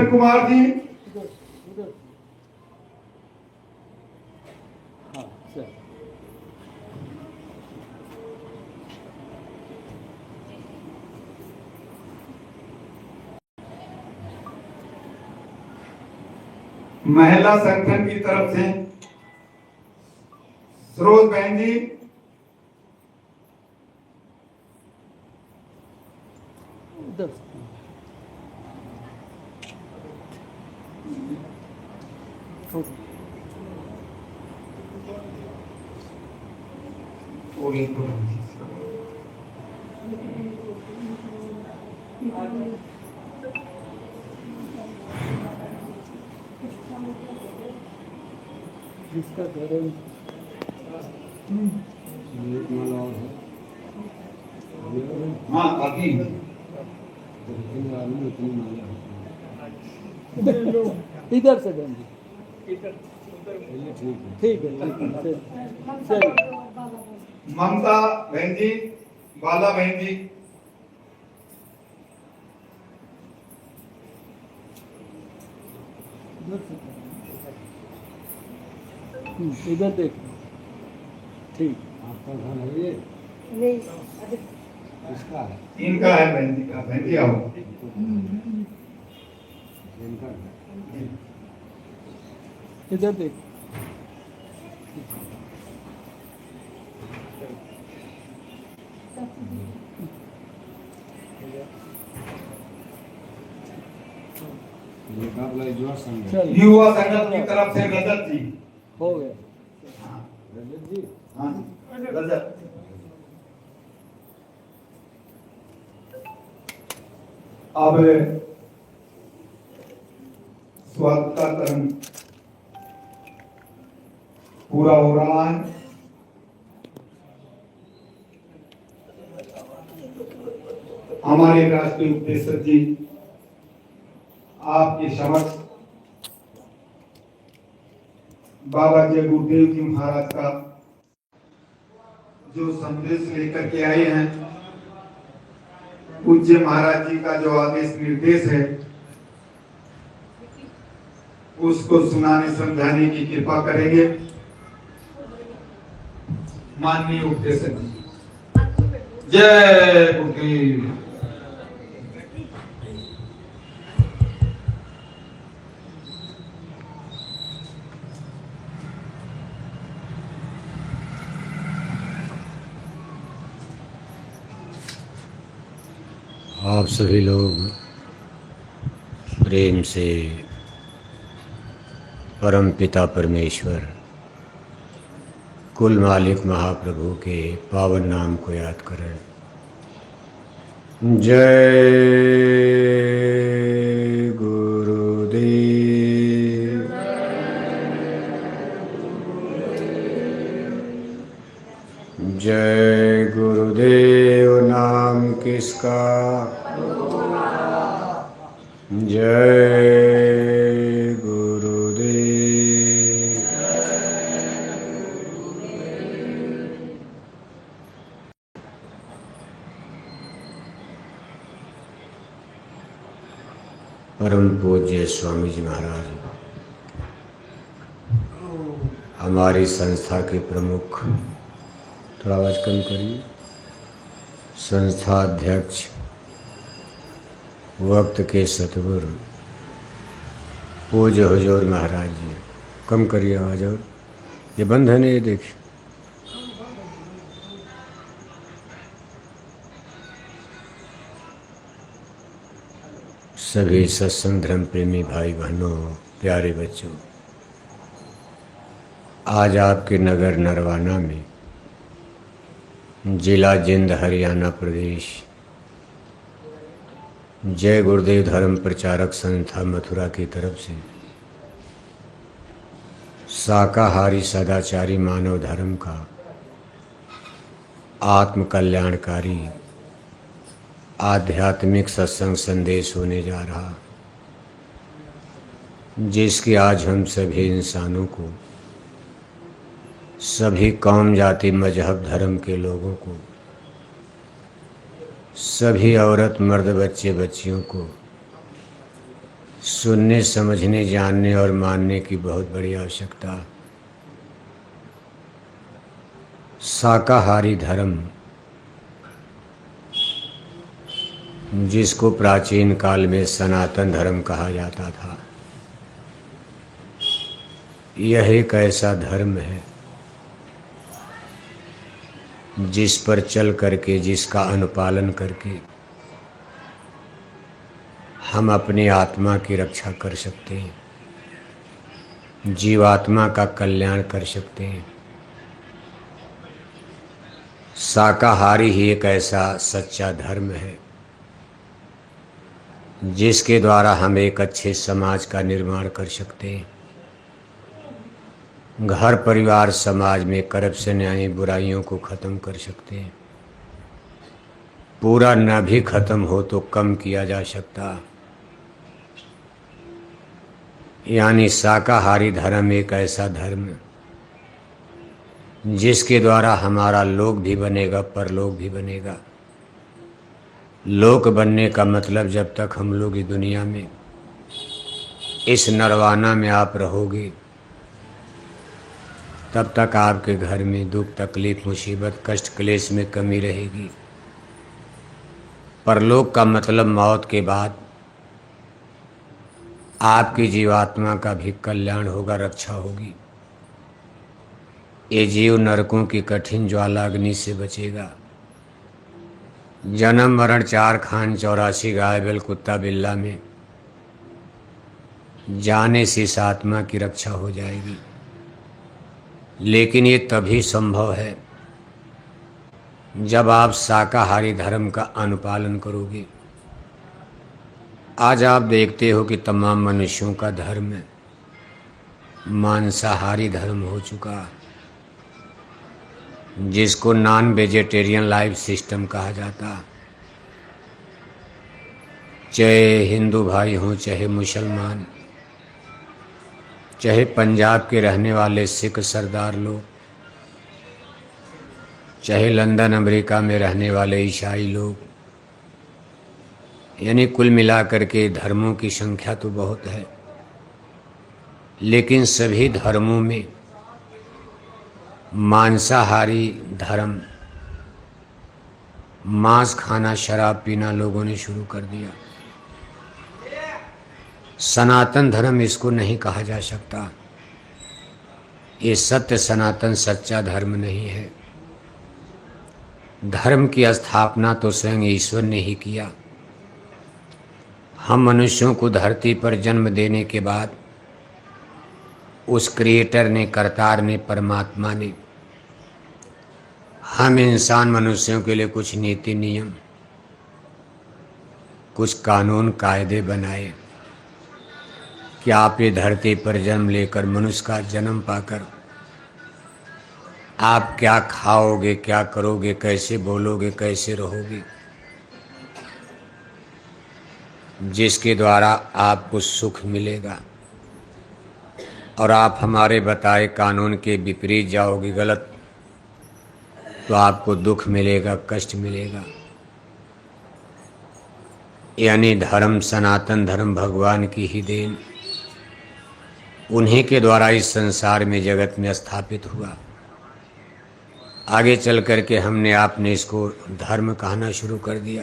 कुमार जी। हाँ सर। महिला संगठन की तरफ से सरोज बहन जी। उधर जिसका घर है हाँ अभी इधर से बहन जी, ठीक है चलिए। ममता बहन जी, बाला बहन जी। इधर देख, ठीक। आपका घर है ये? नहीं, किसका है? इनका है बहन जी का। बहन जी आओ। इनका है। इधर देख। ये काबला युवा संघ है। चल युवा संगठन की तरफ से रजत जी। हो गया। रजत जी, हाँ रजत। अब स्वागत का क्रम पूरा हो रहा है। हमारे राष्ट्रीय उपदेशक जी आपके समक्ष बाबा जय गुरुदेव जी महाराज का जो संदेश लेकर के आए हैं, पूज्य महाराज जी का जो आदेश निर्देश है, उसको सुनाने समझाने की कृपा करेंगे माननीय उपदेशक जी। जय गुरुदेव। आप सभी लोग प्रेम से परम पिता परमेश्वर कुल मालिक महाप्रभु के पावन नाम को याद करें। जय गुरुदेव। जय गुरुदेव नाम किसका? जय गुरुदेव। परम पूज्य स्वामी जी महाराज हमारी संस्था के प्रमुख, थोड़ा आवाज कम करिए, संस्था अध्यक्ष, वक्त के सतगुरु पूज्य हुजूर महाराज जी। कम करिए आवाज, और ये बंद है ना, ये देखिए। सभी सत्संग धर्म प्रेमी भाई बहनों, प्यारे बच्चों, आज आपके नगर नरवाना में, जिला जिंद, हरियाणा प्रदेश, जय गुरुदेव धर्म प्रचारक संस्था मथुरा की तरफ से शाकाहारी सदाचारी मानव धर्म का आत्म कल्याणकारी आध्यात्मिक सत्संग संदेश होने जा रहा, जिसकी आज हम सभी इंसानों को, सभी कौम जाति मजहब धर्म के लोगों को, सभी औरत मर्द बच्चे बच्चियों को, सुनने, समझने, जानने और मानने की बहुत बड़ी आवश्यकता। शाकाहारी धर्म, जिसको प्राचीन काल में सनातन धर्म कहा जाता था, यह एक ऐसा धर्म है जिस पर चल करके, जिसका अनुपालन करके हम अपनी आत्मा की रक्षा कर सकते हैं, जीवात्मा का कल्याण कर सकते हैं। शाकाहारी ही एक ऐसा सच्चा धर्म है जिसके द्वारा हम एक अच्छे समाज का निर्माण कर सकते हैं। घर परिवार समाज में करप्शन यानी बुराइयों को ख़त्म कर सकते हैं। पूरा न भी ख़त्म हो तो कम किया जा सकता। यानी शाकाहारी धर्म एक ऐसा धर्म जिसके द्वारा हमारा लोक भी बनेगा, परलोक भी बनेगा। लोक बनने का मतलब जब तक हम लोग इस दुनिया में, इस नरवाना में आप रहोगे, तब तक आपके घर में दुख, तकलीफ, मुसीबत, कष्ट, क्लेश में कमी रहेगी। परलोक का मतलब मौत के बाद आपकी जीवात्मा का भी कल्याण होगा, रक्षा होगी। ये जीव नरकों की कठिन ज्वालाग्नि से बचेगा। जन्म मरण 4 खान 84 गाय बैल कुत्ता बिल्ला में जाने से इस आत्मा की रक्षा हो जाएगी। लेकिन ये तभी संभव है जब आप शाकाहारी धर्म का अनुपालन करोगे। आज आप देखते हो कि तमाम मनुष्यों का धर्म मांसाहारी धर्म हो चुका, जिसको नॉन वेजिटेरियन लाइफ सिस्टम कहा जाता। चाहे हिंदू भाई हों, चाहे मुसलमान, चाहे पंजाब के रहने वाले सिख सरदार लोग, चाहे लंदन अमेरिका में रहने वाले ईसाई लोग, यानी कुल मिलाकर के धर्मों की संख्या तो बहुत है, लेकिन सभी धर्मों में मांसाहारी धर्म, मांस खाना, शराब पीना लोगों ने शुरू कर दिया। सनातन धर्म इसको नहीं कहा जा सकता। ये सत्य सनातन सच्चा धर्म नहीं है। धर्म की स्थापना तो स्वयं ईश्वर ने ही किया। हम मनुष्यों को धरती पर जन्म देने के बाद उस क्रिएटर ने, करतार ने, परमात्मा ने हम इंसान मनुष्यों के लिए कुछ नीति नियम, कुछ कानून कायदे बनाए कि आप ये धरती पर जन्म लेकर, मनुष्य का जन्म पाकर आप क्या खाओगे, क्या करोगे, कैसे बोलोगे, कैसे रहोगे, जिसके द्वारा आपको सुख मिलेगा। और आप हमारे बताए कानून के विपरीत जाओगे, गलत, तो आपको दुख मिलेगा, कष्ट मिलेगा। यानी धर्म, सनातन धर्म भगवान की ही देन, उन्हीं के द्वारा इस संसार में, जगत में स्थापित हुआ। आगे चल कर के हमने आपने इसको धर्म कहना शुरू कर दिया।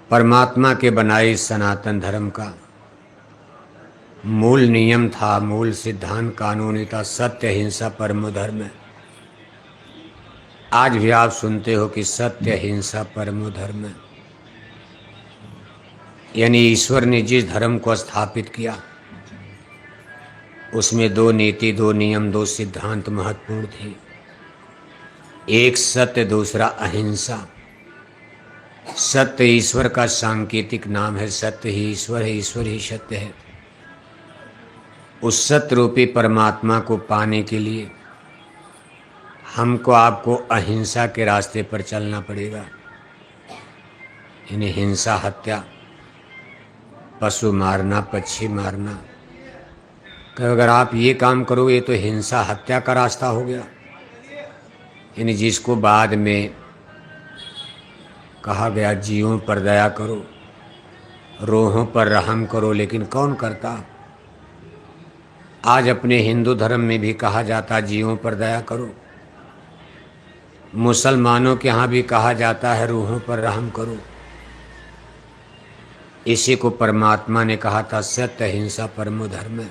परमात्मा के बनाए इस सनातन धर्म का मूल नियम था, मूल सिद्धांत कानूनी था, सत्य हिंसा परमो धर्म है। आज भी आप सुनते हो कि सत्य हिंसा परमो धर्म है। यानी ईश्वर ने जिस धर्म को स्थापित किया उसमें 2 नीति, 2 नियम, 2 सिद्धांत महत्वपूर्ण थे। एक सत्य, दूसरा अहिंसा। सत्य ईश्वर का सांकेतिक नाम है। सत्य ही ईश्वर है, ईश्वर ही सत्य है। उस सत्य रूपी परमात्मा को पाने के लिए हमको, आपको अहिंसा के रास्ते पर चलना पड़ेगा। यानी हिंसा, हत्या, पशु मारना, पक्षी मारना, कि अगर आप ये काम करोगे तो हिंसा, हत्या का रास्ता हो गया। यानी जिसको बाद में कहा गया जीवों पर दया करो, रूहों पर रहम करो, लेकिन कौन करता। आज अपने हिंदू धर्म में भी कहा जाता जीवों पर दया करो, मुसलमानों के यहाँ भी कहा जाता है रूहों पर रहम करो। इसी को परमात्मा ने कहा था सत्य अहिंसा परमो धर्म।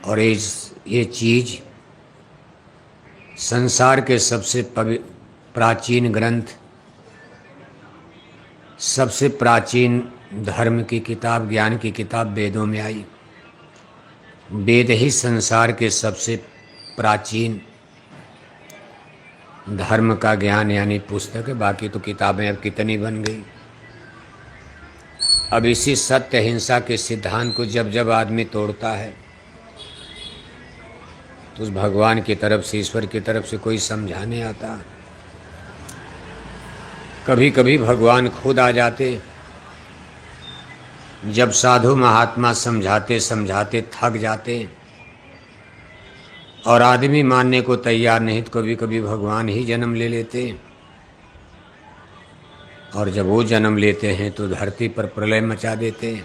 और ये चीज संसार के सबसे प्राचीन ग्रंथ, सबसे प्राचीन धर्म की किताब, ज्ञान की किताब वेदों में आई। वेद ही संसार के सबसे प्राचीन धर्म का ज्ञान यानी पुस्तक है। बाकी तो किताबें अब कितनी बन गई। अब इसी सत्य अहिंसा के सिद्धांत को जब जब आदमी तोड़ता है तो उस भगवान की तरफ से, ईश्वर की तरफ से कोई समझाने आता। कभी कभी भगवान खुद आ जाते। जब साधु महात्मा समझाते समझाते थक जाते और आदमी मानने को तैयार नहीं, तो कभी कभी भगवान ही जन्म ले लेते। और जब वो जन्म लेते हैं तो धरती पर प्रलय मचा देते।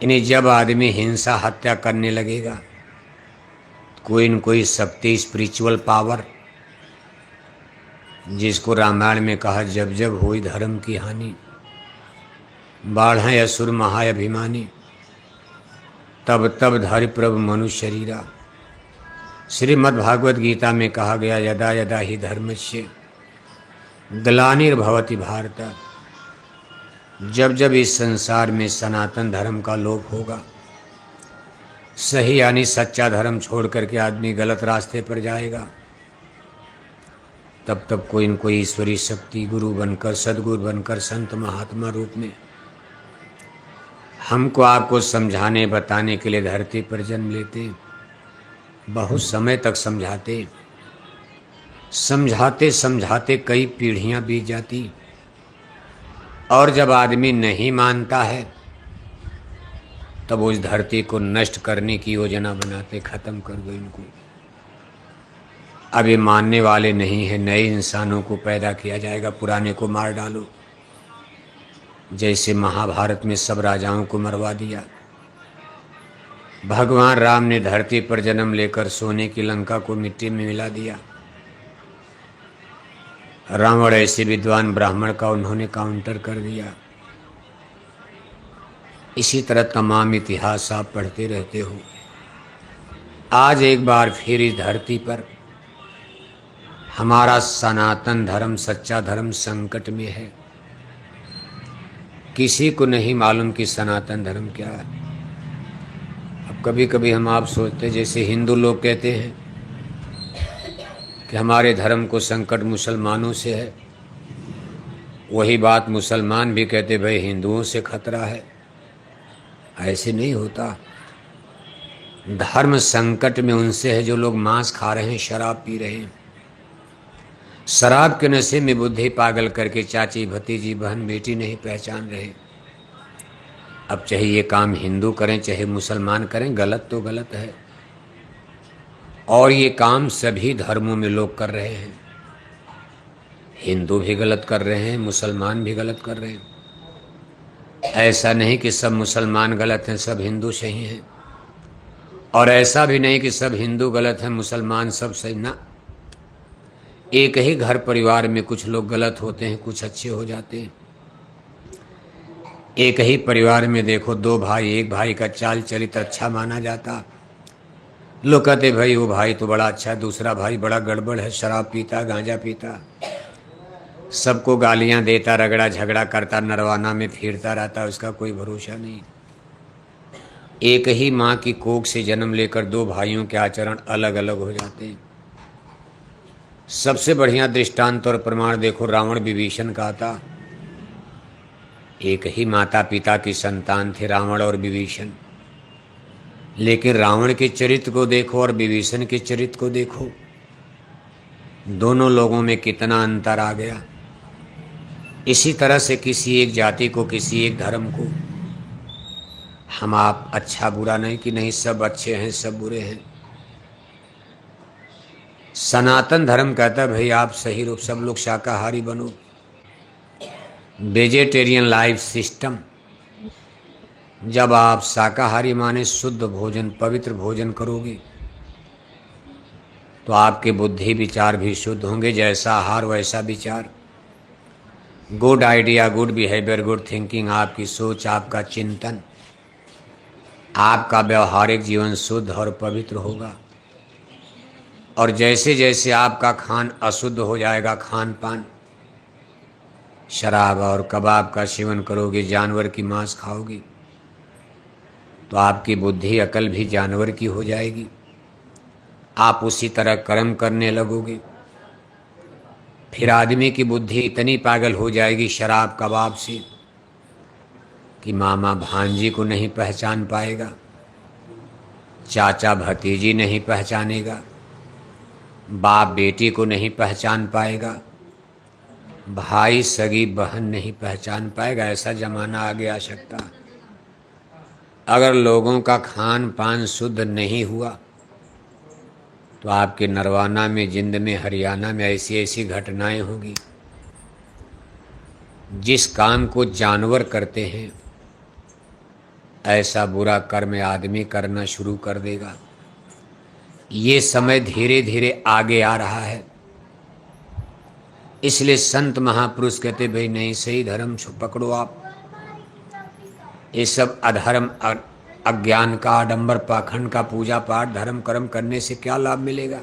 इन्हें जब आदमी हिंसा हत्या करने लगेगा, कोई न कोई शक्ति, स्पिरिचुअल पावर, जिसको रामायण में कहा जब जब हुई धर्म की हानि, बाढ़ असुर महाअभिमानी, तब तब धरि प्रभु मनुष्य शरीरा। श्रीमद् भागवत गीता में कहा गया यदा यदा ही धर्मस्य ग्लानिर्भवति भारत। जब जब इस संसार में सनातन धर्म का लोप होगा, सही यानी सच्चा धर्म छोड़ करके आदमी गलत रास्ते पर जाएगा, तब तब कोई न कोई ईश्वरीय शक्ति गुरु बनकर, सदगुरु बनकर, संत महात्मा रूप में हमको आपको समझाने बताने के लिए धरती पर जन्म लेते। बहुत समय तक समझाते समझाते समझाते कई पीढ़ियां बीत जाती। और जब आदमी नहीं मानता है तब उस धरती को नष्ट करने की योजना बनाते, खत्म कर दो इनको। अब ये मानने वाले नहीं हैं, नए इंसानों को पैदा किया जाएगा, पुराने को मार डालो। जैसे महाभारत में सब राजाओं को मरवा दिया। भगवान राम ने धरती पर जन्म लेकर सोने की लंका को मिट्टी में मिला दिया। रावण ऐसे विद्वान ब्राह्मण का उन्होंने काउंटर कर दिया। इसी तरह तमाम इतिहास आप पढ़ते रहते हो। आज एक बार फिर इस धरती पर हमारा सनातन धर्म, सच्चा धर्म संकट में है। किसी को नहीं मालूम कि सनातन धर्म क्या है। अब कभी कभी हम आप सोचते, जैसे हिंदू लोग कहते हैं कि हमारे धर्म को संकट मुसलमानों से है, वही बात मुसलमान भी कहते भाई हिंदुओं से खतरा है। ऐसे नहीं होता। धर्म संकट में उनसे है जो लोग मांस खा रहे हैं, शराब पी रहे हैं। शराब के नशे में बुद्धि पागल करके चाची, भतीजी, बहन, बेटी नहीं पहचान रहे। अब चाहे ये काम हिंदू करें चाहे मुसलमान करें, गलत तो गलत है। और ये काम सभी धर्मों में लोग कर रहे हैं। हिंदू भी गलत कर रहे हैं, मुसलमान भी गलत कर रहे हैं। ऐसा नहीं कि सब मुसलमान गलत हैं, सब हिंदू सही हैं। और ऐसा भी नहीं कि सब हिंदू गलत हैं, मुसलमान सब सही ना। एक ही घर परिवार में कुछ लोग गलत होते हैं, कुछ अच्छे हो जाते हैं। एक ही परिवार में देखो दो भाई, एक भाई का चाल चरित्र अच्छा माना जाता, लोग कहते भाई वो भाई तो बड़ा अच्छा है, दूसरा भाई बड़ा गड़बड़ है, शराब पीता, गांजा पीता, सबको गालियां देता, रगड़ा झगड़ा करता, नरवाना में फिरता रहता, उसका कोई भरोसा नहीं। एक ही माँ की कोख से जन्म लेकर दो भाइयों के आचरण अलग अलग हो जाते हैं। सबसे बढ़िया दृष्टांत और प्रमाण देखो, रावण विभीषण का था। एक ही माता पिता की संतान थे रावण और विभीषण, लेकिन रावण के चरित्र को देखो और विभीषण के चरित्र को देखो, दोनों लोगों में कितना अंतर आ गया। इसी तरह से किसी एक जाति को, किसी एक धर्म को हम आप अच्छा बुरा नहीं कि नहीं सब अच्छे हैं सब बुरे हैं। सनातन धर्म कहता है भाई आप सही रूप, सब लोग शाकाहारी बनो, वेजिटेरियन लाइफ सिस्टम, जब आप शाकाहारी माने शुद्ध भोजन, पवित्र भोजन करोगे तो आपके बुद्धि विचार भी शुद्ध होंगे। जैसा आहार वैसा विचार, good idea, good behaviour, good thinking, आपकी सोच, आपका चिंतन, आपका व्यवहारिक जीवन शुद्ध और पवित्र होगा। और जैसे जैसे आपका खान अशुद्ध हो जाएगा, खान पान, शराब और कबाब का सेवन करोगे, जानवर की मांस खाओगे, तो आपकी बुद्धि अकल भी जानवर की हो जाएगी। आप उसी तरह कर्म करने लगोगे। फिर आदमी की बुद्धि इतनी पागल हो जाएगी शराब कबाब से कि मामा भांजी को नहीं पहचान पाएगा, चाचा भतीजी नहीं पहचानेगा, बाप बेटी को नहीं पहचान पाएगा, भाई सगी बहन नहीं पहचान पाएगा। ऐसा जमाना आगे आ सकता। अगर लोगों का खान पान शुद्ध नहीं हुआ तो आपके नरवाना में, जिंद में, हरियाणा में ऐसी ऐसी घटनाएं होगी। जिस काम को जानवर करते हैं ऐसा बुरा कर्म आदमी करना शुरू कर देगा। ये समय धीरे धीरे आगे आ रहा है। इसलिए संत महापुरुष कहते भाई नहीं, सही धर्म पकड़ो आप। ये सब अधर्म, अज्ञान का, आडंबर, पाखंड का पूजा पाठ धर्म कर्म करने से क्या लाभ मिलेगा?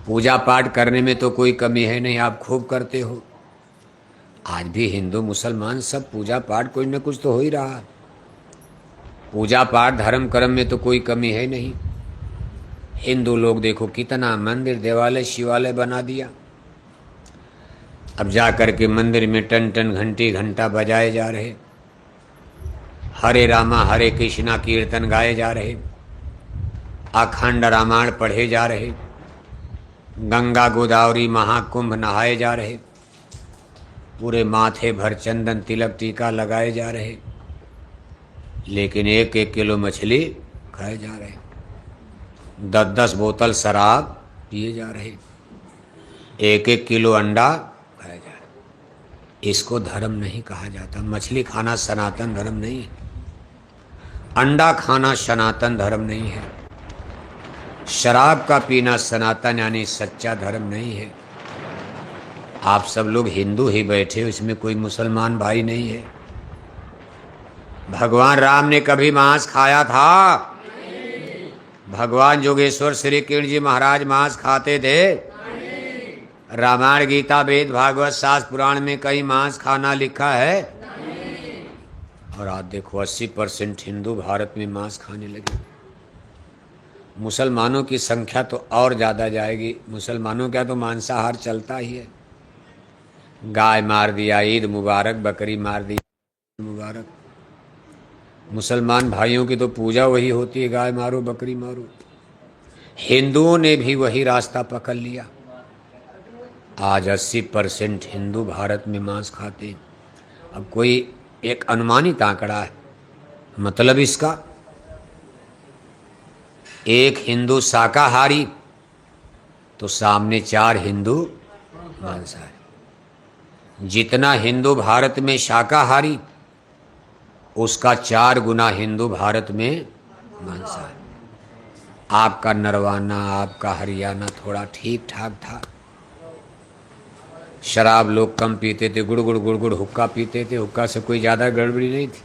पूजा पाठ करने में तो कोई कमी है नहीं, आप खूब करते हो। आज भी हिंदू मुसलमान सब पूजा पाठ कोई न कुछ तो हो ही रहा। पूजा पाठ धर्म कर्म में तो कोई कमी है नहीं। हिंदू लोग देखो कितना मंदिर, देवालय, शिवालय बना दिया। अब जा कर के मंदिर में टन टन घंटी घंटा बजाए जा रहे, हरे रामा हरे कृष्णा कीर्तन गाए जा रहे, अखंड रामायण पढ़े जा रहे, गंगा गोदावरी महाकुंभ नहाए जा रहे, पूरे माथे भर चंदन तिलक टीका लगाए जा रहे, लेकिन 1-1 किलो मछली खाए जा रहे, 10-10 बोतल शराब पिए जा रहे, 1-1 किलो अंडा खाया जा रहा। इसको धर्म नहीं कहा जाता। मछली खाना सनातन धर्म नहीं है, अंडा खाना सनातन धर्म नहीं है, शराब का पीना सनातन यानी सच्चा धर्म नहीं है। आप सब लोग हिंदू ही बैठे हो, इसमें कोई मुसलमान भाई नहीं है। भगवान राम ने कभी मांस खाया था? भगवान जोगेश्वर श्री कृष्ण जी महाराज मांस खाते थे? रामायण गीता वेद भागवत शास्त्र पुराण में कहीं मांस खाना लिखा है? और आज देखो 80% हिंदू भारत में मांस खाने लगे। मुसलमानों की संख्या तो और ज़्यादा जाएगी। मुसलमानों का तो मांसाहार चलता ही है। गाय मार दिया, ईद मुबारक, बकरी मार दी, मुबारक। मुसलमान भाइयों की तो पूजा वही होती है, गाय मारो बकरी मारो। हिंदुओं ने भी वही रास्ता पकड़ लिया। आज 80% हिंदू भारत में मांस खाते हैं। अब कोई एक अनुमानित आंकड़ा है, मतलब इसका एक हिंदू शाकाहारी तो सामने 4 हिंदू मांसाहारी। जितना हिंदू भारत में शाकाहारी उसका 4 गुना हिंदू भारत में मांसाहारी। आपका नरवाना, आपका हरियाणा थोड़ा ठीक ठाक था। शराब लोग कम पीते थे, गुड़ गुड़ गुड़ गुड़ हुक्का पीते थे। हुक्का से कोई ज़्यादा गड़बड़ी नहीं थी।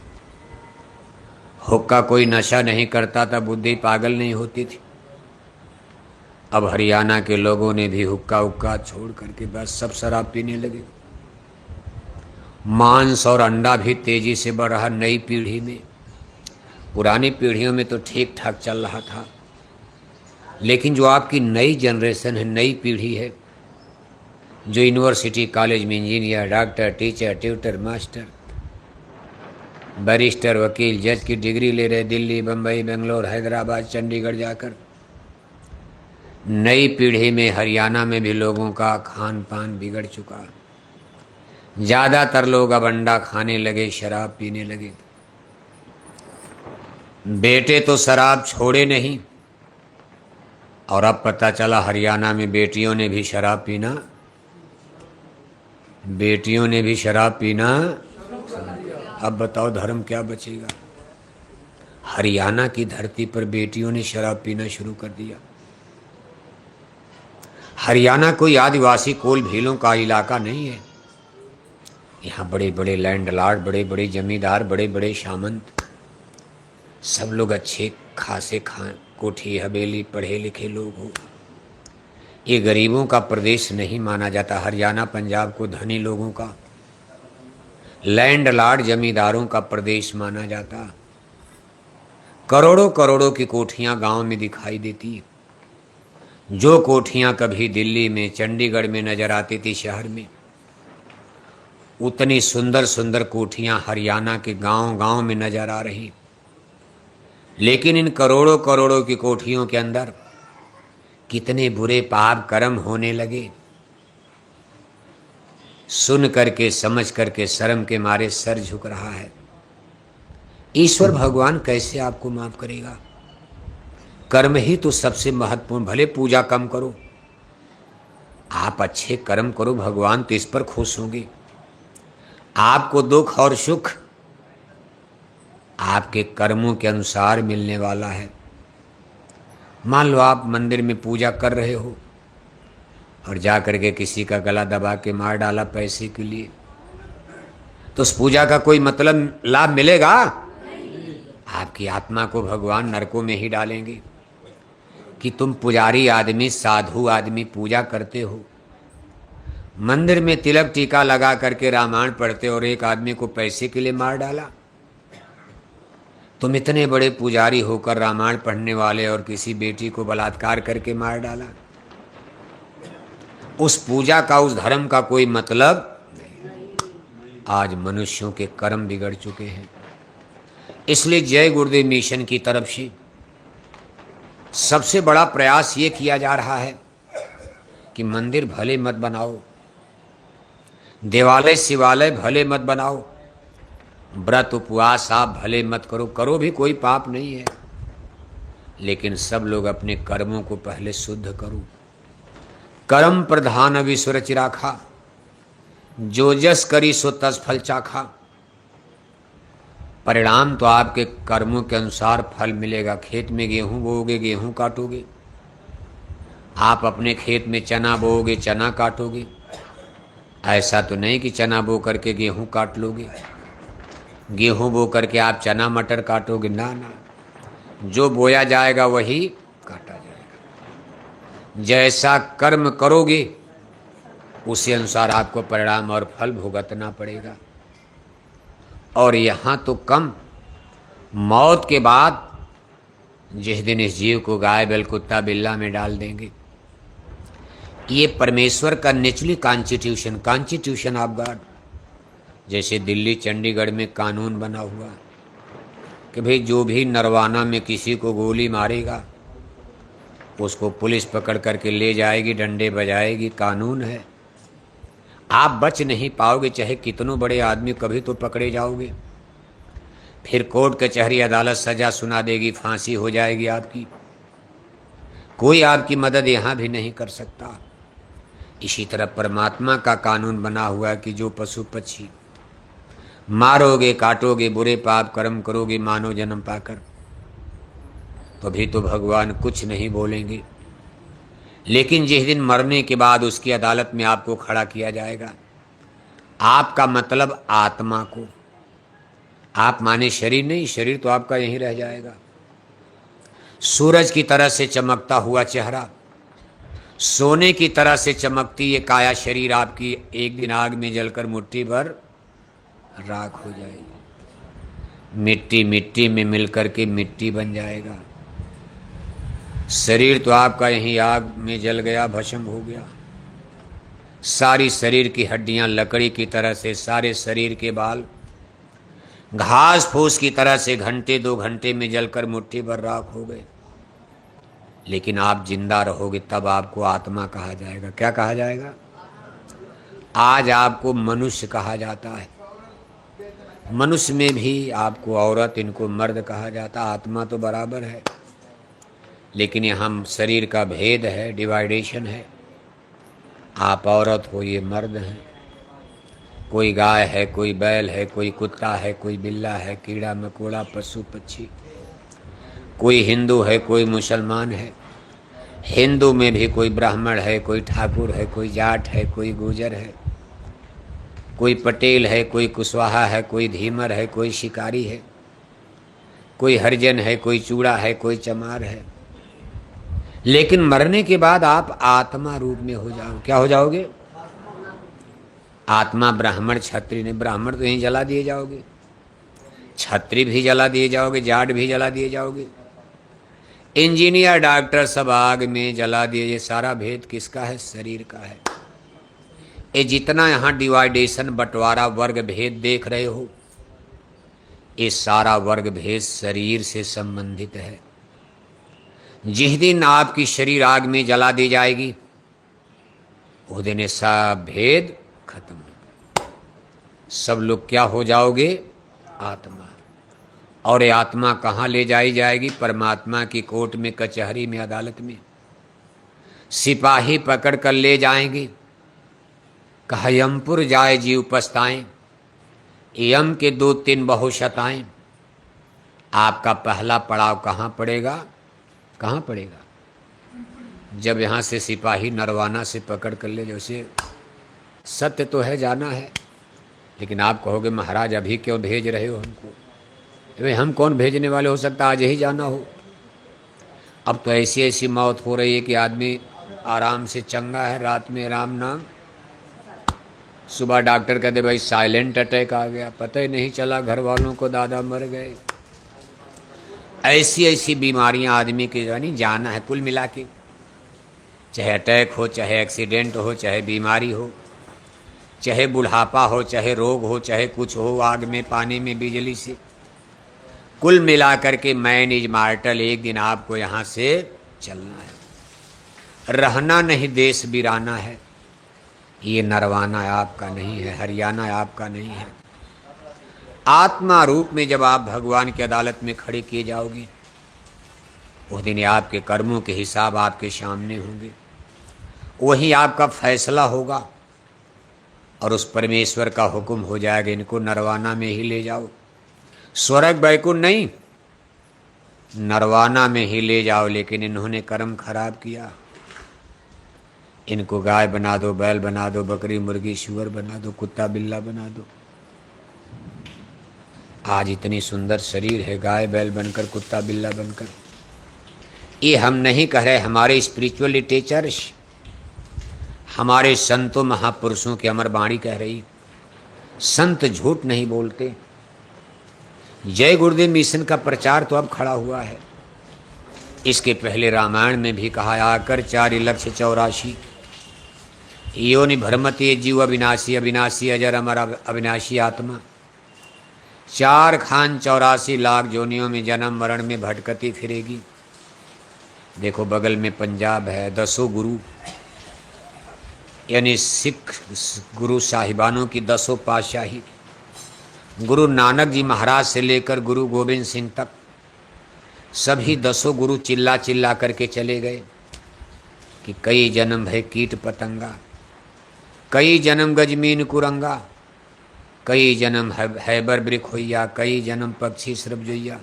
हुक्का कोई नशा नहीं करता था, बुद्धि पागल नहीं होती थी। अब हरियाणा के लोगों ने भी हुक्का उक्का छोड़ करके बस सब शराब पीने लगे। मांस और अंडा भी तेजी से बढ़ रहा नई पीढ़ी में। पुरानी पीढ़ियों में तो ठीक ठाक चल रहा था, लेकिन जो आपकी नई जनरेशन है, नई पीढ़ी है, जो यूनिवर्सिटी कॉलेज में engineer, doctor, teacher, tutor, master, barrister, वकील, जज की डिग्री ले रहे, दिल्ली, बम्बई, बेंगलोर, हैदराबाद, चंडीगढ़ जाकर। नई पीढ़ी में हरियाणा में भी लोगों का खान पान बिगड़ चुका। ज़्यादातर लोग अब अंडा खाने लगे, शराब पीने लगे। बेटे तो शराब छोड़े नहीं, और अब पता चला हरियाणा में बेटियों ने भी शराब पीना बेटियों ने भी शराब पीना। अब बताओ धर्म क्या बचेगा। हरियाणा की धरती पर बेटियों ने शराब पीना शुरू कर दिया। हरियाणा कोई आदिवासी कोल भीलों का इलाका नहीं है। यहाँ बड़े बड़े लैंडलॉर्ड, बड़े बड़े जमींदार, बड़े बड़े सामंत, सब लोग अच्छे खासे कोठी हवेली पढ़े लिखे लोग हो। ये गरीबों का प्रदेश नहीं माना जाता। हरियाणा पंजाब को धनी लोगों का, लैंडलॉर्ड जमींदारों का प्रदेश माना जाता। करोड़ों करोड़ों की कोठियां गांव में दिखाई देती। जो कोठियां कभी दिल्ली में, चंडीगढ़ में नजर आती थी शहर में, उतनी सुंदर सुंदर कोठियां हरियाणा के गांव गांव में नजर आ रही। लेकिन इन करोड़ों करोड़ों की कोठियों के अंदर कितने बुरे पाप कर्म होने लगे। सुन करके, समझ करके शर्म के मारे सर झुक रहा है। ईश्वर भगवान कैसे आपको माफ करेगा। कर्म ही तो सबसे महत्वपूर्ण। भले पूजा कम करो, आप अच्छे कर्म करो, भगवान तो इस पर खुश होंगे। आपको दुख और सुख आपके कर्मों के अनुसार मिलने वाला है। मान लो आप मंदिर में पूजा कर रहे हो और जा करके किसी का गला दबा के मार डाला पैसे के लिए, तो उस पूजा का कोई मतलब लाभ मिलेगा? आपकी आत्मा को भगवान नरकों में ही डालेंगे। कि तुम पुजारी आदमी, साधु आदमी पूजा करते हो, मंदिर में तिलक टीका लगा करके रामायण पढ़ते और एक आदमी को पैसे के लिए मार डाला। तुम इतने बड़े पुजारी होकर रामायण पढ़ने वाले और किसी बेटी को बलात्कार करके मार डाला। उस पूजा का, उस धर्म का कोई मतलब। आज मनुष्यों के कर्म बिगड़ चुके हैं। इसलिए जय गुरुदेव मिशन की तरफ से सबसे बड़ा प्रयास ये किया जा रहा है कि मंदिर भले मत बनाओ, देवालय शिवालय भले मत बनाओ, व्रत उपवास आप भले मत करो, करो भी कोई पाप नहीं है, लेकिन सब लोग अपने कर्मों को पहले शुद्ध करो। कर्म प्रधान विश्व रचि राखा, जो जस करी सो तस फल चाखा। परिणाम तो आपके कर्मों के अनुसार फल मिलेगा। खेत में गेहूं बोओगे, गेहूं काटोगे। आप अपने खेत में चना बोओगे, चना काटोगे। ऐसा तो नहीं कि चना बो करके गेहूं काट लोगे, गेहूं बो करके आप चना मटर काटोगे। ना ना, जो बोया जाएगा वही काटा जाएगा। जैसा कर्म करोगे उसी अनुसार आपको परिणाम और फल भुगतना पड़ेगा। और यहाँ तो कम, मौत के बाद जिस दिन इस जीव को गाय बैल कुत्ता बिल्ला में डाल देंगे, ये परमेश्वर का निचली कॉन्स्टिट्यूशन ऑफ गॉड। जैसे दिल्ली चंडीगढ़ में कानून बना हुआ कि भाई जो भी नरवाना में किसी को गोली मारेगा उसको पुलिस पकड़ करके ले जाएगी, डंडे बजाएगी, कानून है। आप बच नहीं पाओगे, चाहे कितनों बड़े आदमी, कभी तो पकड़े जाओगे। फिर कोर्ट कचहरी अदालत सजा सुना देगी, फांसी हो जाएगी आपकी। कोई आपकी मदद यहाँ भी नहीं कर सकता। इसी तरह परमात्मा का कानून बना हुआ है कि जो पशु पक्षी मारोगे, काटोगे, बुरे पाप कर्म करोगे मानव जन्म पाकर, तो भी तो भगवान कुछ नहीं बोलेंगे। लेकिन जिस दिन मरने के बाद उसकी अदालत में आपको खड़ा किया जाएगा, आपका मतलब आत्मा को, आप माने शरीर नहीं, शरीर तो आपका यहीं रह जाएगा। सूरज की तरह से चमकता हुआ चेहरा, सोने की तरह से चमकती ये काया शरीर आपकी एक दिन आग में जलकर मुट्ठी भर राख हो जाएगी। मिट्टी मिट्टी में मिलकर के मिट्टी बन जाएगा। शरीर तो आपका यहीं आग में जल गया, भस्म हो गया। सारी शरीर की हड्डियां लकड़ी की तरह से, सारे शरीर के बाल घास फूस की तरह से घंटे 2 घंटे में जलकर मुट्ठी भर राख हो गए। लेकिन आप जिंदा रहोगे तब आपको आत्मा कहा जाएगा। क्या कहा जाएगा? आज आपको मनुष्य कहा जाता है। मनुष्य में भी आपको औरत, इनको मर्द कहा जाता। आत्मा तो बराबर है, लेकिन यहाँ शरीर का भेद है, डिवाइडेशन है। आप औरत हो, ये मर्द हैं। कोई गाय है, कोई बैल है, कोई कुत्ता है, कोई बिल्ला है, कीड़ा मकोड़ा, पशु पक्षी, कोई हिंदू है, कोई मुसलमान है। हिंदू में भी कोई ब्राह्मण है, कोई ठाकुर है, कोई जाट है, कोई गुजर है, कोई पटेल है, कोई कुशवाहा है, कोई धीमर है, कोई शिकारी है, कोई हरिजन है, कोई चूड़ा है, कोई चमार है। लेकिन मरने के बाद आप आत्मा रूप में हो जाओ। क्या हो जाओगे? आत्मा। ब्राह्मण क्षत्रिय ने, ब्राह्मण तो यहीं जला दिए जाओगे, क्षत्रिय भी जला दिए जाओगे, जाट भी जला दिए जाओगे, इंजीनियर डॉक्टर सब आग में जला दिए। ये सारा भेद किसका है? शरीर का है। ये जितना यहाँ डिवाइडेशन, बंटवारा, वर्ग भेद देख रहे हो, ये सारा वर्ग भेद शरीर से संबंधित है। जिस दिन आपकी शरीर आग में जला दी जाएगी, वो दिन ये सब भेद खत्म। सब लोग क्या हो जाओगे? आत्मा। और ये आत्मा कहाँ ले जाई जाएगी? परमात्मा की कोर्ट में, कचहरी में, अदालत में। सिपाही पकड़ कर ले जाएंगे, कहा यमपुर जाए जीव पछताएं, यम के 2-3 बहुशताएं। आपका पहला पड़ाव कहाँ पड़ेगा? कहाँ पड़ेगा? जब यहाँ से सिपाही नरवाना से पकड़ कर ले, जैसे सत्य तो है, जाना है, लेकिन आप कहोगे महाराज अभी क्यों भेज रहे हो हमको? भाई हम कौन भेजने वाले? हो सकता आज ही जाना हो। अब तो ऐसी ऐसी मौत हो रही है कि आदमी आराम से चंगा है, रात में राम नाम, सुबह डॉक्टर कहते भाई साइलेंट अटैक आ गया, पता ही नहीं चला, घर वालों को दादा मर गए। ऐसी ऐसी बीमारियां आदमी की यानी जाना है कुल मिला के, चाहे अटैक हो, चाहे एक्सीडेंट हो, चाहे बीमारी हो, चाहे बुढ़ापा हो, चाहे रोग हो, चाहे कुछ हो, आग में, पानी में, बिजली से, कुल मिलाकर के मैन इज मार्टल। एक दिन आपको यहाँ से चलना है, रहना नहीं, देश बिराना है। ये नरवाना आपका नहीं है, हरियाणा आपका नहीं है। आत्मा रूप में जब आप भगवान की अदालत में खड़े किए जाओगे, उस दिन आपके कर्मों के हिसाब आपके सामने होंगे, वही आपका फैसला होगा और उस परमेश्वर का हुक्म हो जाएगा, इनको नरवाना में ही ले जाओ, स्वर्ग बैकुंठ नहीं, नरवाना में ही ले जाओ। लेकिन इन्होंने कर्म खराब किया, इनको गाय बना दो, बैल बना दो, बकरी मुर्गी सूअर बना दो, कुत्ता बिल्ला बना दो। आज इतनी सुंदर शरीर है, गाय बैल बनकर, कुत्ता बिल्ला बनकर। ये हम नहीं कह रहे, हमारे स्पिरिचुअल लिटरेचर्स, हमारे संतों महापुरुषों की अमर वाणी कह रही। संत झूठ नहीं बोलते। जय गुरुदेव मिशन का प्रचार तो अब खड़ा हुआ है। इसके पहले रामायण में भी कहा, आकर 4,84,000 योनि भ्रमति जीव अविनाशी, अविनाशी अजर अमर अविनाशी आत्मा। 4,84 लाख जोनियों में जन्म मरण में भटकती फिरेगी। देखो बगल में पंजाब है, 10 गुरु यानी सिख गुरु साहिबानों की 10 पातशाही, गुरु नानक जी महाराज से लेकर गुरु गोविंद सिंह तक सभी 10 गुरु चिल्ला चिल्ला करके चले गए कि कई जन्म है कीट पतंगा, कई जन्म गजमीन कुरंगा, कई जन्म हैबर ब्रिक होइया, कई जन्म पक्षी श्रभ जोइया,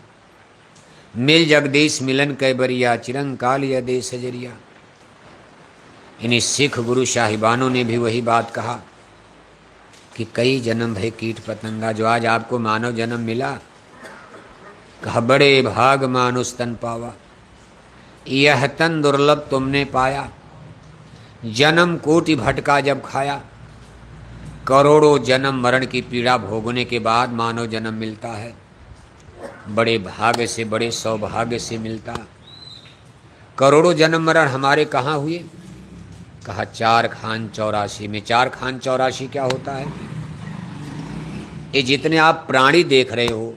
मिल जगदीश मिलन कैबरिया, चिरंकाल या देश जरिया। इन्हीं सिख गुरु साहिबानों ने भी वही बात कहा कि कई जन्म है कीट पतंगा। जो आज आपको मानव जन्म मिला, कहा बड़े भाग मानुष तन पावा, यह तन दुर्लभ तुमने पाया। जन्म कोटि भटका जब खाया, करोड़ों जन्म मरण की पीड़ा भोगने के बाद मानव जन्म मिलता है। बड़े भाग्य से, बड़े सौभाग्य से मिलता। करोड़ों जन्म मरण हमारे कहाँ हुए? कहा 4,84 में। 4,84 क्या होता है? ये जितने आप प्राणी देख रहे हो,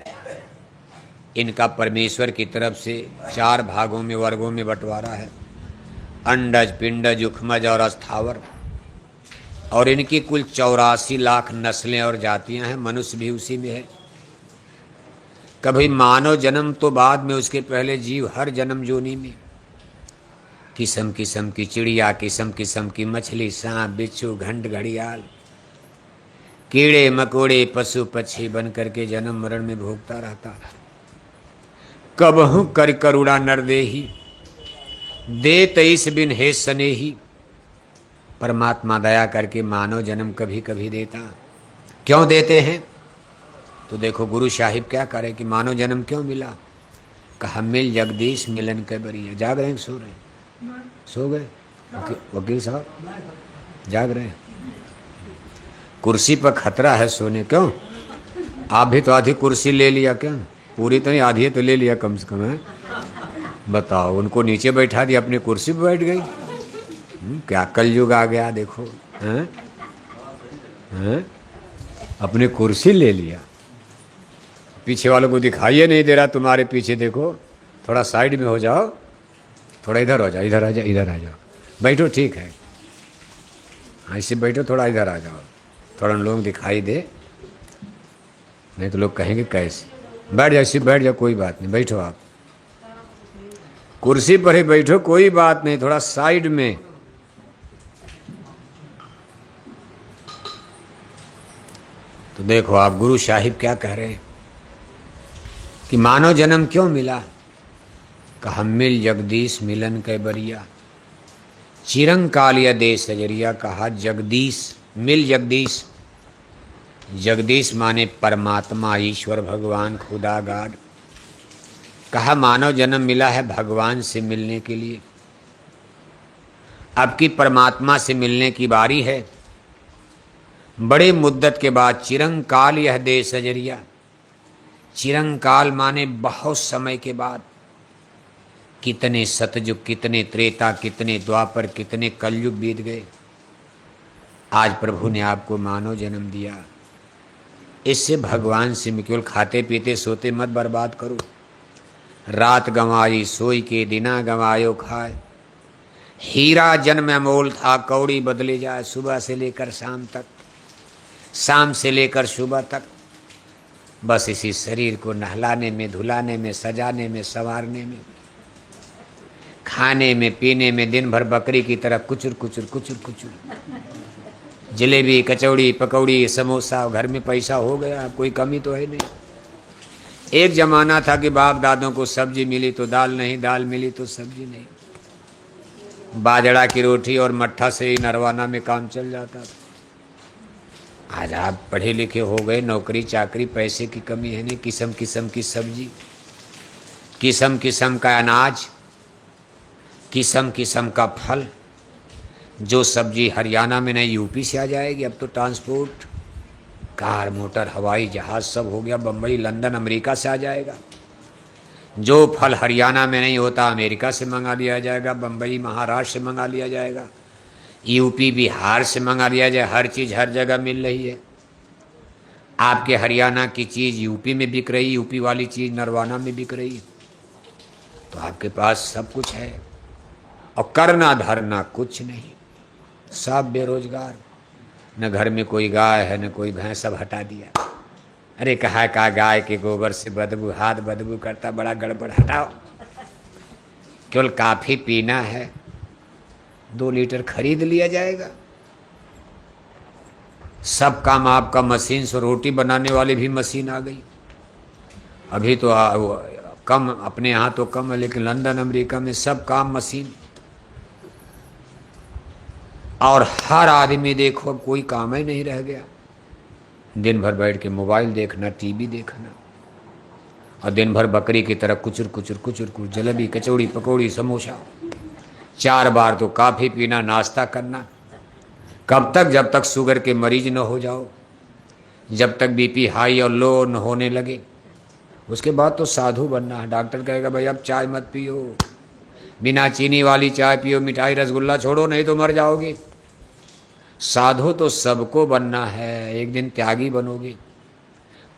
इनका परमेश्वर की तरफ से 4 भागों में, वर्गों में बंटवारा है। अंडज, पिंडज, उखमज और अस्थावर। और इनकी कुल 84 लाख नस्लें और जातियां हैं। मनुष्य भी उसी में है। कभी मानव जन्म तो बाद में, उसके पहले जीव हर जन्म जोनी में किस्म किस्म की चिड़िया, किस्म किस्म की मछली, सांप, बिच्छू, घंट, घड़ियाल, कीड़े मकोड़े पशु पक्षी बन करके जन्म मरण में भोगता रहता। कबहू कर करुणा नर देही, दे तईस बिन हे सनेही। परमात्मा दया करके मानव जन्म कभी कभी देता। क्यों देते हैं? तो देखो गुरु साहिब क्या करे कि मानव जन्म क्यों मिला? कहा मिल जगदीश मिलन के बरिया। जाग रहे हैं सो रहे हैं? सो गए वकील साहब? जाग रहे हैं? कुर्सी पर खतरा है सोने। क्यों? आप भी तो आधी कुर्सी ले लिया। क्या पूरी तो नहीं, आधी तो ले लिया कम से कम है। बताओ, उनको नीचे बैठा दिया, अपनी कुर्सी पर बैठ गई। क्या कलयुग आ गया देखो। हैं? हैं? अपनी कुर्सी ले लिया। पीछे वालों को दिखाई नहीं दे रहा तुम्हारे पीछे। देखो थोड़ा साइड में हो जाओ, थोड़ा इधर हो जाओ, इधर आ जाओ, इधर आ जाओ, बैठो ठीक है। ऐसे बैठो, थोड़ा इधर आ जाओ, थोड़ा लोग दिखाई दे, नहीं तो लोग कहेंगे कैसे। बैठ जाओ, ऐसे बैठ जाओ, कोई बात नहीं, बैठो आप कुर्सी पर ही बैठो, कोई बात नहीं, थोड़ा साइड में। तो देखो आप गुरु साहिब क्या कह रहे हैं कि मानव जन्म क्यों मिला? कहा मिल जगदीश मिलन के बरिया, चिरंकालिया देश सजरिया। कहा जगदीश, मिल जगदीश। जगदीश माने परमात्मा, ईश्वर, भगवान, खुदा, गॉड। कहा मानव जन्म मिला है भगवान से मिलने के लिए। अब की परमात्मा से मिलने की बारी है। बड़े मुद्दत के बाद चिरंकाल यह देश सजरिया। चिरंकाल माने बहुत समय के बाद। कितने सतयुग, कितने त्रेता, कितने द्वापर, कितने कलयुग बीत गए। आज प्रभु ने आपको मानव जन्म दिया। इससे भगवान से केवल खाते पीते सोते मत बर्बाद करो। रात गंवाई सोई के, दिना गंवायो खाए। हीरा जन्म अमोल था, कौड़ी बदले जाए। सुबह से लेकर शाम तक, शाम से लेकर सुबह तक, बस इसी शरीर को नहलाने में, धुलाने में, सजाने में, संवारने में, खाने में, पीने में, दिन भर बकरी की तरह कुचुर कुचुर कुचुर कुचुर। जलेबी, कचौड़ी, पकौड़ी, समोसा, घर में पैसा हो गया, कोई कमी तो है नहीं। एक जमाना था कि बाप दादों को सब्जी मिली तो दाल नहीं, दाल मिली तो सब्जी नहीं। बाजरा की रोटी और मट्ठा से ही नरवाना में काम चल जाता था। आज आप पढ़े लिखे हो गए, नौकरी चाकरी, पैसे की कमी है नहीं। किस्म किस्म की सब्जी, किस्म किस्म का अनाज, किस्म किस्म का फल। जो सब्जी हरियाणा में नहीं यूपी से आ जाएगी। अब तो ट्रांसपोर्ट, कार, मोटर, हवाई जहाज सब हो गया। बम्बई, लंदन, अमेरिका से आ जाएगा। जो फल हरियाणा में नहीं होता अमेरिका से मंगा लिया जाएगा, बम्बई, महाराष्ट्र से मंगा लिया जाएगा, यूपी, बिहार से मंगा लिया जाए। हर चीज़ हर जगह मिल रही है। आपके हरियाणा की चीज़ यूपी में बिक रही, यूपी वाली चीज़ नरवाना में बिक रही। तो आपके पास सब कुछ है और करना धरना कुछ नहीं। सब बेरोजगार, न घर में कोई गाय है न कोई भैंस, सब हटा दिया। अरे कहा का गाय के गोबर से बदबू, हाथ बदबू करता, बड़ा गड़बड़, हटाओ। केवल काफ़ी पीना है, 2 लीटर खरीद लिया जाएगा। सब काम आपका मशीन से। रोटी बनाने वाली भी मशीन आ गई। अभी तो कम, अपने यहाँ तो कम है, लेकिन लंदन अमेरिका में सब काम मशीन। और हर आदमी देखो अब कोई काम ही नहीं रह गया। दिन भर बैठ के मोबाइल देखना, टीवी देखना, और दिन भर बकरी की तरह कुचुर कुचुर कुचुर कुचुर, जलेबी, कचौड़ी, पकौड़ी, समोसा। 4 बार तो काफ़ी पीना, नाश्ता करना। कब तक? जब तक शुगर के मरीज न हो जाओ, जब तक बीपी हाई और लो न होने लगे। उसके बाद तो साधु बनना है। डॉक्टर कहेगा भाई अब चाय मत पियो, बिना चीनी वाली चाय पियो, मिठाई रसगुल्ला छोड़ो, नहीं तो मर जाओगे। साधु तो सबको बनना है, एक दिन त्यागी बनोगे।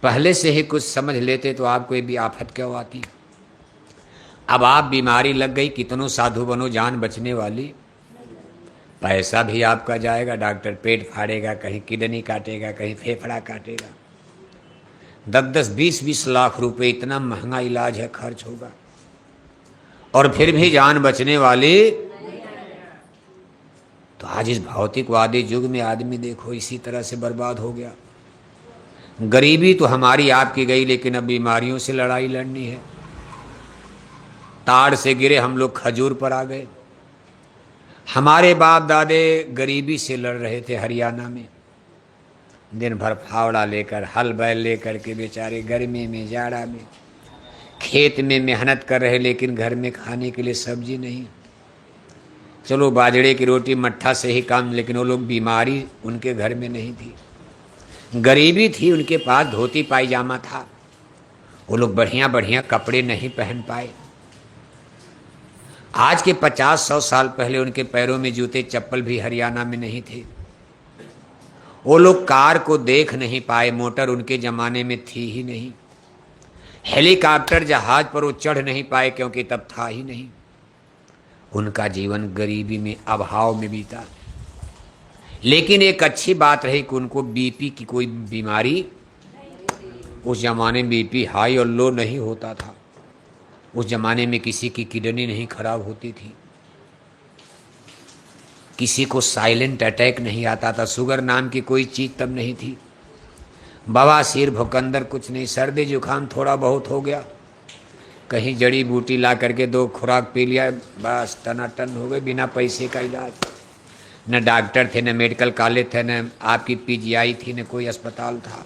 पहले से ही कुछ समझ लेते तो आपको ये भी आफत क्यों आती। अब आप बीमारी लग गई, कितनों साधु बनो, जान बचने वाली। पैसा भी आपका जाएगा, डॉक्टर पेट फाड़ेगा, कहीं किडनी काटेगा, कहीं फेफड़ा काटेगा। 10-10, 20-20 लाख रुपए, इतना महंगा इलाज है, खर्च होगा। और फिर भी जान बचने वाली। तो आज इस भौतिकवादी युग में आदमी देखो इसी तरह से बर्बाद हो गया। गरीबी तो हमारी आपकी गई, लेकिन अब बीमारियों से लड़ाई लड़नी है। ताड़ से गिरे हम लोग खजूर पर आ गए। हमारे बाप दादे गरीबी से लड़ रहे थे हरियाणा में, दिन भर फावड़ा लेकर, हल बैल लेकर के बेचारे गर्मी में जाड़ा में खेत में मेहनत कर रहे, लेकिन घर में खाने के लिए सब्जी नहीं। चलो बाजरे की रोटी मट्ठा से ही काम, लेकिन वो लोग बीमारी उनके घर में नहीं थी, गरीबी थी। उनके पास धोती पायजामा था, वो लोग बढ़िया बढ़िया कपड़े नहीं पहन पाए। आज के 50-100 साल पहले उनके पैरों में जूते चप्पल भी हरियाणा में नहीं थे। वो लोग कार को देख नहीं पाए, मोटर उनके ज़माने में थी ही नहीं। हेलीकॉप्टर जहाज पर वो चढ़ नहीं पाए, क्योंकि तब था ही नहीं। उनका जीवन गरीबी में, अभाव में बीता। लेकिन एक अच्छी बात रही कि उनको बीपी की कोई बीमारी, उस जमाने में बीपी हाई और लो नहीं होता था। उस जमाने में किसी की किडनी नहीं खराब होती थी, किसी को साइलेंट अटैक नहीं आता था, शुगर नाम की कोई चीज़ तब नहीं थी, बवासीर भुकंदर कुछ नहीं। सर्दी जुकाम थोड़ा बहुत हो गया, कहीं जड़ी बूटी ला करके 2 खुराक पी लिया, बस टनाटन हो गए, बिना पैसे का इलाज। न डॉक्टर थे, न मेडिकल कॉलेज थे, न आपकी पीजीआई थी, न कोई अस्पताल था।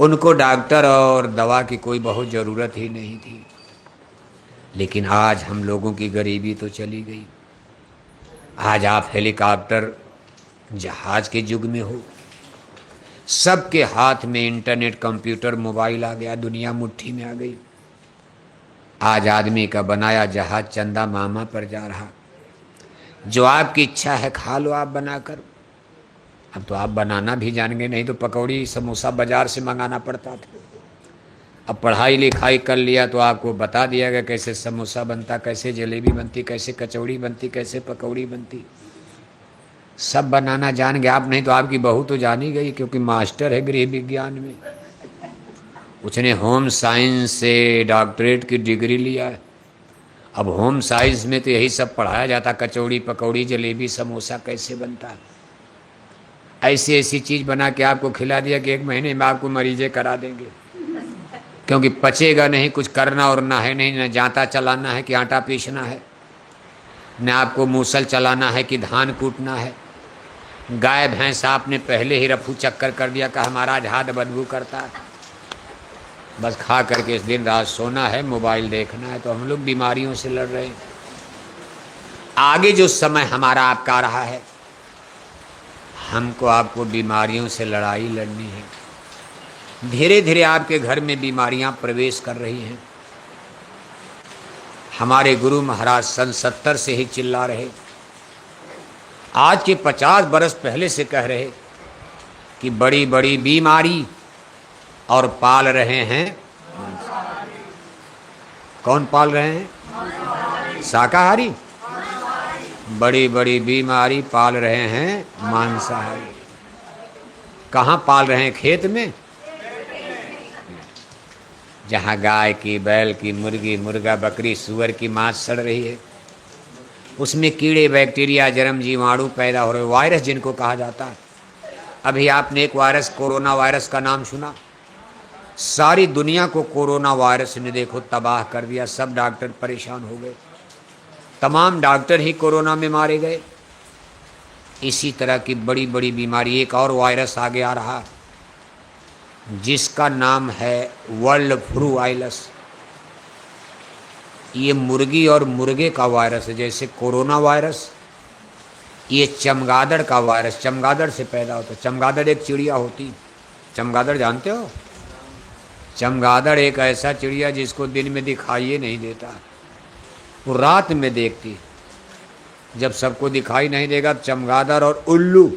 उनको डॉक्टर और दवा की कोई बहुत ज़रूरत ही नहीं थी। लेकिन आज हम लोगों की गरीबी तो चली गई। आज आप हेलीकॉप्टर जहाज के युग में हो, सबके हाथ में इंटरनेट, कंप्यूटर, मोबाइल आ गया, दुनिया मुट्ठी में आ गई। आज आदमी का बनाया जहाज चंदा मामा पर जा रहा। जो आपकी इच्छा है खा लो आप बनाकर। अब तो आप बनाना भी जान गए, नहीं तो पकौड़ी समोसा बाजार से मंगाना पड़ता था। अब पढ़ाई लिखाई कर लिया तो आपको बता दिया गया कैसे समोसा बनता, कैसे जलेबी बनती, कैसे कचौड़ी बनती, कैसे पकौड़ी बनती, सब बनाना जान गए आप। नहीं तो आपकी बहू तो जान ही गई, क्योंकि मास्टर है गृह विज्ञान में। उसने होम साइंस से डॉक्टरेट की डिग्री लिया है। अब होम साइंस में तो यही सब पढ़ाया जाता, कचौड़ी पकौड़ी जलेबी समोसा कैसे बनता है। ऐसी ऐसी चीज़ बना के आपको खिला दिया कि 1 महीने में आपको मरीजे करा देंगे, क्योंकि पचेगा नहीं, कुछ करना और ना है नहीं, न जांता चलाना है कि आटा पीसना है, न आपको मूसल चलाना है कि धान कूटना है। गाय भैंस आपने पहले ही रफू चक्कर कर दिया कि हमारा हाथ बदबू करता है, बस खा करके इस दिन रात सोना है, मोबाइल देखना है। तो हम लोग बीमारियों से लड़ रहे हैं। आगे जो समय हमारा आपका आ रहा है, हमको आपको बीमारियों से लड़ाई लड़नी है। धीरे धीरे आपके घर में बीमारियां प्रवेश कर रही हैं। हमारे गुरु महाराज सन 70 से ही चिल्ला रहे, आज के 50 बरस पहले से कह रहे कि बड़ी बड़ी बीमारी और पाल रहे हैं। कौन पाल रहे हैं? शाकाहारी। बड़ी बड़ी बीमारी पाल रहे हैं मांसाहारी। कहाँ पाल रहे हैं? खेत में, जहाँ गाय की, बैल की, मुर्गी, मुर्गा, बकरी, सुअर की मांस सड़ रही है, उसमें कीड़े, बैक्टीरिया, जर्म, जीवाणु पैदा हो रहे, वायरस जिनको कहा जाता है। अभी आपने एक वायरस, कोरोना वायरस का नाम सुना? सारी दुनिया को कोरोना वायरस ने देखो तबाह कर दिया। सब डॉक्टर परेशान हो गए, तमाम डॉक्टर ही कोरोना में मारे गए। इसी तरह की बड़ी बड़ी बीमारी, एक और वायरस आगे आ रहा जिसका नाम है वर्ल्ड फ्लू वायरस। ये मुर्गी और मुर्गे का वायरस है। जैसे कोरोना वायरस, ये चमगादड़ का वायरस, चमगादड़ से पैदा होता है। चमगादड़ एक चिड़िया होती, चमगादड़ जानते हो? चमगादड़ एक ऐसा चिड़िया जिसको दिन में दिखाई नहीं देता, वो रात में देखती। जब सबको दिखाई नहीं देगा, चमगादड़ और उल्लू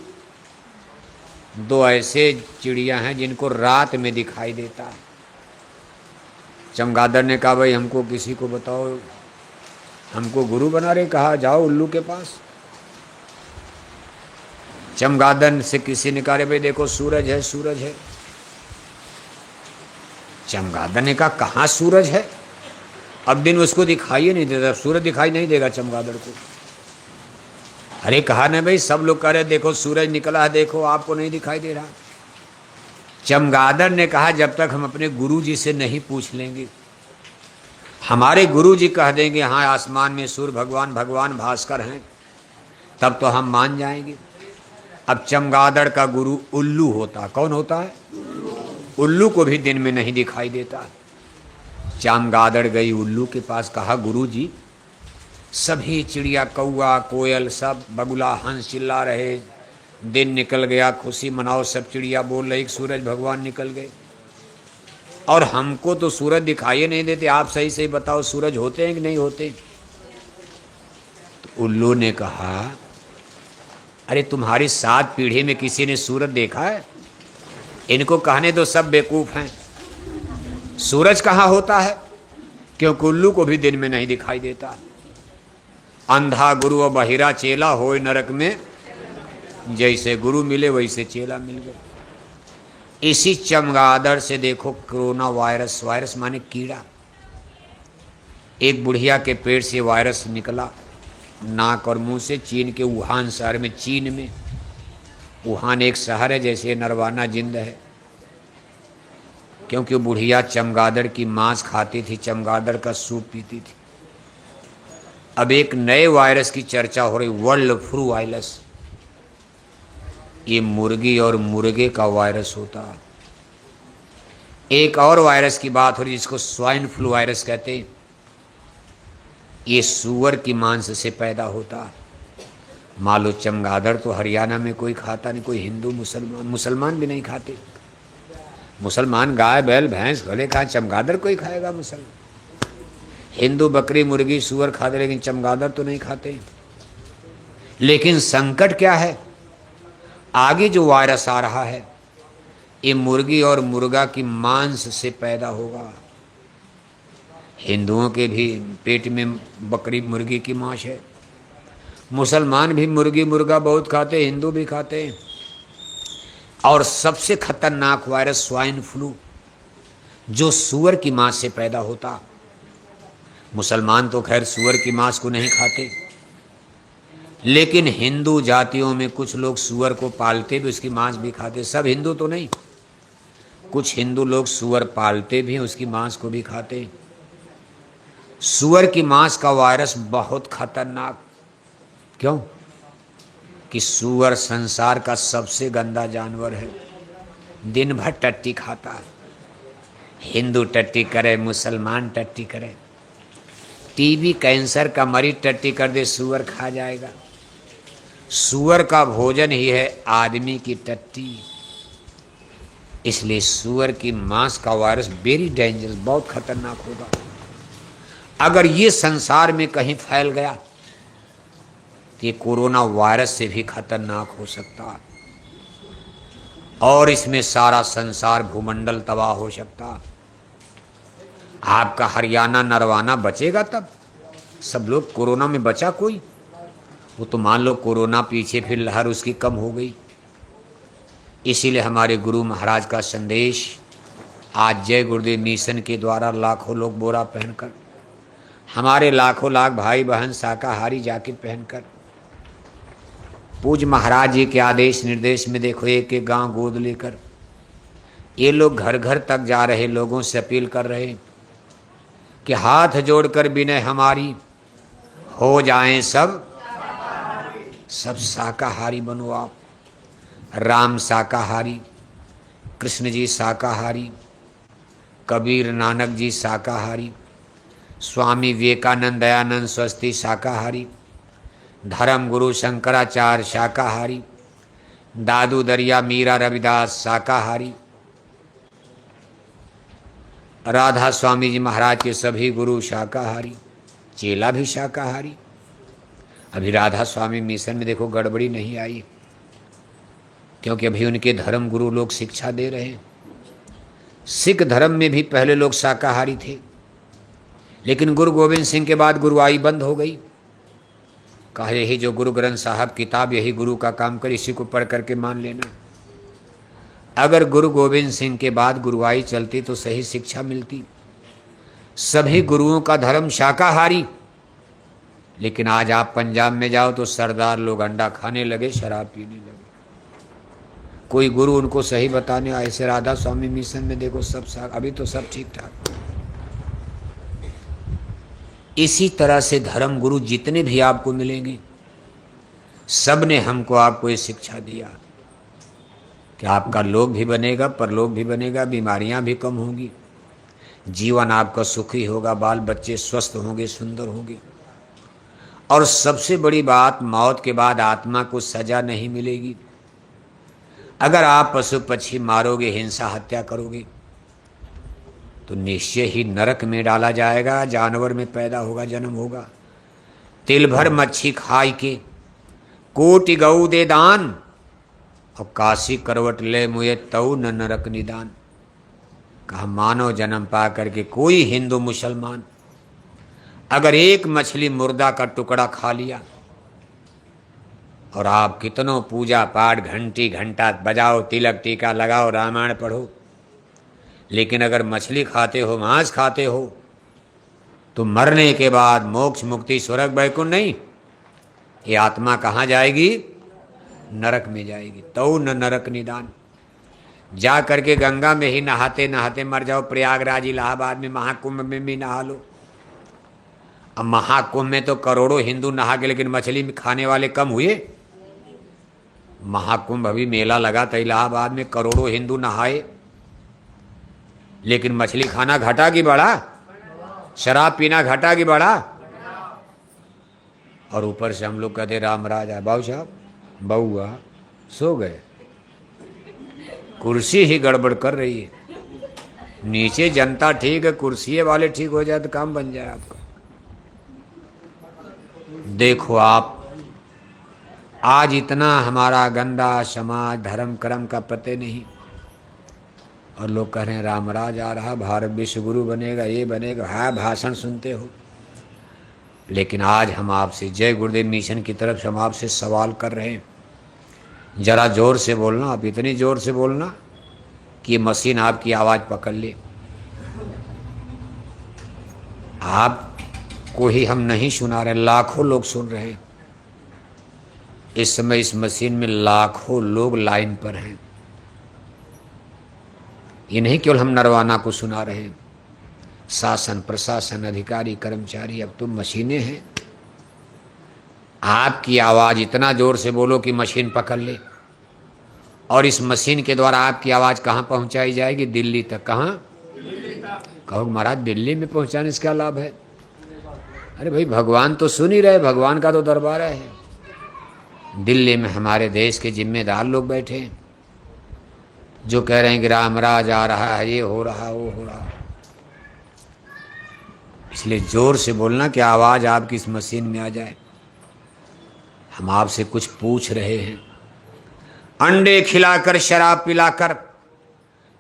दो ऐसे चिड़िया हैं जिनको रात में दिखाई देता है। चमगादड़ ने कहा, भाई हमको किसी को बताओ, हमको गुरु बना रहे, कहा जाओ उल्लू के पास। चमगादड़ से किसी ने कहा, भाई देखो सूरज है, सूरज है। चमगादड़ ने कहा, कहाँ सूरज है? अब दिन उसको दिखाई नहीं देता, सूरज दिखाई नहीं देगा चमगादड़ को। अरे कहा ना भाई, सब लोग कह रहे देखो सूरज निकला है, देखो आपको नहीं दिखाई दे रहा। चमगादड़ ने कहा जब तक हम अपने गुरु जी से नहीं पूछ लेंगे, हमारे गुरु जी कह देंगे हाँ आसमान में सूर्य भगवान भगवान भास्कर हैं, तब तो हम मान जाएंगे। अब चमगादड़ का गुरु उल्लू होता, कौन होता है? उल्लू को भी दिन में नहीं दिखाई देता। चमगादड़ गई उल्लू के पास, कहा गुरु जी सभी चिड़िया कौआ कोयल सब बगुला हंस चिल्ला रहे, दिन निकल गया, खुशी मनाओ, सब चिड़िया बोल रही, सूरज भगवान निकल गए और हमको तो सूरज दिखाई नहीं देते, आप सही सही बताओ सूरज होते हैं कि नहीं होते? तो उल्लू ने कहा अरे तुम्हारी 7 पीढ़ी में किसी ने सूरज देखा है? इनको कहने दो सब बेवकूफ हैं। सूरज कहाँ होता है? क्योंकि उल्लू को भी दिन में नहीं दिखाई देता। अंधा गुरु और बहिरा चेला होए नरक में, जैसे गुरु मिले वैसे चेला मिल गए। इसी चमगादड़ से देखो कोरोना वायरस, वायरस माने कीड़ा, एक बुढ़िया के पेट से वायरस निकला नाक और मुंह से, चीन के वुहान शहर में। चीन में वुहान एक शहर है जैसे नरवाना जिंद है, क्योंकि बुढ़िया चमगादड़ की मांस खाती थी, चमगादड़ का सूप पीती थी। अब एक नए वायरस की चर्चा हो रही, वर्ल्ड फ्लू वायरस। ये मुर्गी और मुर्गे का वायरस होता। एक और वायरस की बात हो रही जिसको स्वाइन फ्लू वायरस कहते हैं। ये सूअर की मांस से पैदा होता। मान लो चमगादड़ तो हरियाणा में कोई खाता नहीं, कोई हिंदू मुसलमान भी नहीं खाते। मुसलमान गाय बैल भैंस घोड़े खाए, चमगादड़ कोई खाएगा? मुसलमान हिंदू बकरी मुर्गी सूअर खाते, लेकिन चमगादड़ तो नहीं खाते। लेकिन संकट क्या है? आगे जो वायरस आ रहा है ये मुर्गी और मुर्गा की मांस से पैदा होगा। हिंदुओं के भी पेट में बकरी मुर्गी की मांस है, मुसलमान भी मुर्गी मुर्गा बहुत खाते, हिंदू भी खाते हैं। और सबसे खतरनाक वायरस स्वाइन फ्लू, जो सूअर की मांस से पैदा होता। मुसलमान तो खैर सूअर की मांस को नहीं खाते, लेकिन हिंदू जातियों में कुछ लोग सूअर को पालते भी, उसकी मांस भी खाते। सब हिंदू तो नहीं, कुछ हिंदू लोग सूअर पालते भी, उसकी मांस को भी खाते। सूअर की मांस का वायरस बहुत खतरनाक। क्यों? कि सूअर संसार का सबसे गंदा जानवर है, दिन भर टट्टी खाता है। हिंदू टट्टी करे, मुसलमान टट्टी करे, टीबी कैंसर का मरीज टट्टी कर दे, सूअर खा जाएगा। सूअर का भोजन ही है आदमी की टट्टी। इसलिए सूअर की मांस का वायरस वेरी डेंजरस, बहुत खतरनाक होगा। अगर ये संसार में कहीं फैल गया तो ये कोरोना वायरस से भी खतरनाक हो सकता, और इसमें सारा संसार भूमंडल तबाह हो सकता। आपका हरियाणा नरवाना बचेगा तब? सब लोग कोरोना में बचा कोई? वो तो मान लो कोरोना पीछे फिर लहर उसकी कम हो गई। इसीलिए हमारे गुरु महाराज का संदेश आज जय गुरुदेव मिशन के द्वारा लाखों लोग बोरा पहनकर, हमारे लाखों लाख भाई बहन शाकाहारी जैकेट पहनकर, पूज्य महाराज जी के आदेश निर्देश में देखो एक एक गांव गोद लेकर ये लोग घर घर तक जा रहे, लोगों से अपील कर रहे कि हाथ जोड़कर विनय हमारी, हो जाएं सब शाकाहारी बनो आप। राम शाकाहारी, कृष्ण जी शाकाहारी, कबीर नानक जी शाकाहारी, स्वामी विवेकानंद दयानंद स्वस्ति शाकाहारी, धर्म गुरु शंकराचार्य शाकाहारी, दादू दरिया मीरा रविदास शाकाहारी, राधा स्वामी जी महाराज के सभी गुरु शाकाहारी, चेला भी शाकाहारी। अभी राधा स्वामी मिशन में देखो गड़बड़ी नहीं आई, क्योंकि अभी उनके धर्म गुरु लोग शिक्षा दे रहे हैं। सिख धर्म में भी पहले लोग शाकाहारी थे, लेकिन गुरु गोविंद सिंह के बाद गुरुआई बंद हो गई। कहा यही जो गुरु ग्रंथ साहब किताब यही गुरु का काम कर, इसी को पढ़ करके मान लेना। अगर गुरु गोविंद सिंह के बाद गुरुआई चलती तो सही शिक्षा मिलती। सभी गुरुओं का धर्म शाकाहारी, लेकिन आज आप पंजाब में जाओ तो सरदार लोग अंडा खाने लगे, शराब पीने लगे। कोई गुरु उनको सही बताने आए। ऐसे राधा स्वामी मिशन में देखो सब अभी तो सब ठीक ठाक। इसी तरह से धर्म गुरु जितने भी आपको मिलेंगे, सब ने हमको आपको ये शिक्षा दिया कि आपका लोक भी बनेगा, परलोक भी बनेगा, बीमारियां भी कम होंगी, जीवन आपका सुखी होगा, बाल बच्चे स्वस्थ होंगे, सुंदर होंगे। और सबसे बड़ी बात, मौत के बाद आत्मा को सजा नहीं मिलेगी। अगर आप पशु पक्षी मारोगे, हिंसा हत्या करोगे, तो निश्चय ही नरक में डाला जाएगा, जानवर में पैदा होगा, जन्म होगा। तिल भर मच्छी खाई के कोटि गऊ दे दान, और काशी करवट ले मुए तऊ न नरक निदान। कहा मानव जन्म पा करके कोई हिंदू मुसलमान अगर एक मछली मुर्दा का टुकड़ा खा लिया, और आप कितनों पूजा पाठ घंटी घंटा बजाओ, तिलक टीका लगाओ, रामायण पढ़ो, लेकिन अगर मछली खाते हो, मांस खाते हो, तो मरने के बाद मोक्ष मुक्ति स्वर्ग वैकुंठ नहीं, ये आत्मा कहाँ जाएगी? नरक में जाएगी। तौ न नरक निदान। जा करके गंगा में ही नहाते नहाते मर जाओ, प्रयागराज इलाहाबाद में महाकुंभ में भी नहा लो। अब महाकुंभ में तो करोड़ों हिंदू नहा गए, लेकिन मछली में खाने वाले कम हुए। महाकुंभ अभी मेला लगा था इलाहाबाद में, करोड़ों हिंदू नहाए, लेकिन मछली खाना घटा कि बढ़ा? शराब पीना घटा कि बढ़ा? और ऊपर से हम लोग कहते राम राज आए। बाबू साहब बउआ सो गए, कुर्सी ही गड़बड़ कर रही है। नीचे जनता ठीक है, कुर्सी वाले ठीक हो जाए तो काम बन जाए आपका। देखो आप आज इतना हमारा गंदा समाज, धर्म कर्म का पते नहीं, और लोग कह रहे हैं रामराज आ रहा, भारत विश्व गुरु बनेगा, ये बनेगा। हाँ भाषण सुनते हो, लेकिन आज हम आपसे जय गुरुदेव मिशन की तरफ से हम आपसे सवाल कर रहे हैं। जरा जोर से बोलना, आप इतनी जोर से बोलना कि मशीन आपकी आवाज़ पकड़ ले। आपको ही हम नहीं सुना रहे, लाखों लोग सुन रहे हैं। इस समय इस मशीन में लाखों लोग लाइन पर हैं। ये नहीं केवल हम नरवाना को सुना रहे हैं, शासन प्रशासन अधिकारी कर्मचारी, अब तो मशीनें हैं। आपकी आवाज़ इतना जोर से बोलो कि मशीन पकड़ ले, और इस मशीन के द्वारा आपकी आवाज़ कहाँ पहुँचाई जाएगी? दिल्ली तक। कहाँ? कहो महाराज दिल्ली में पहुँचाने से क्या लाभ है? अरे भाई भगवान तो सुन ही रहे, भगवान का तो दरबार है। दिल्ली में हमारे देश के जिम्मेदार लोग बैठे हैं जो कह रहे हैं कि रामराज आ रहा है, ये हो रहा, वो हो रहा। इसलिए जोर से बोलना कि आवाज़ आपकी इस मशीन में आ जाए। हम आपसे कुछ पूछ रहे हैं। अंडे खिलाकर शराब पिलाकर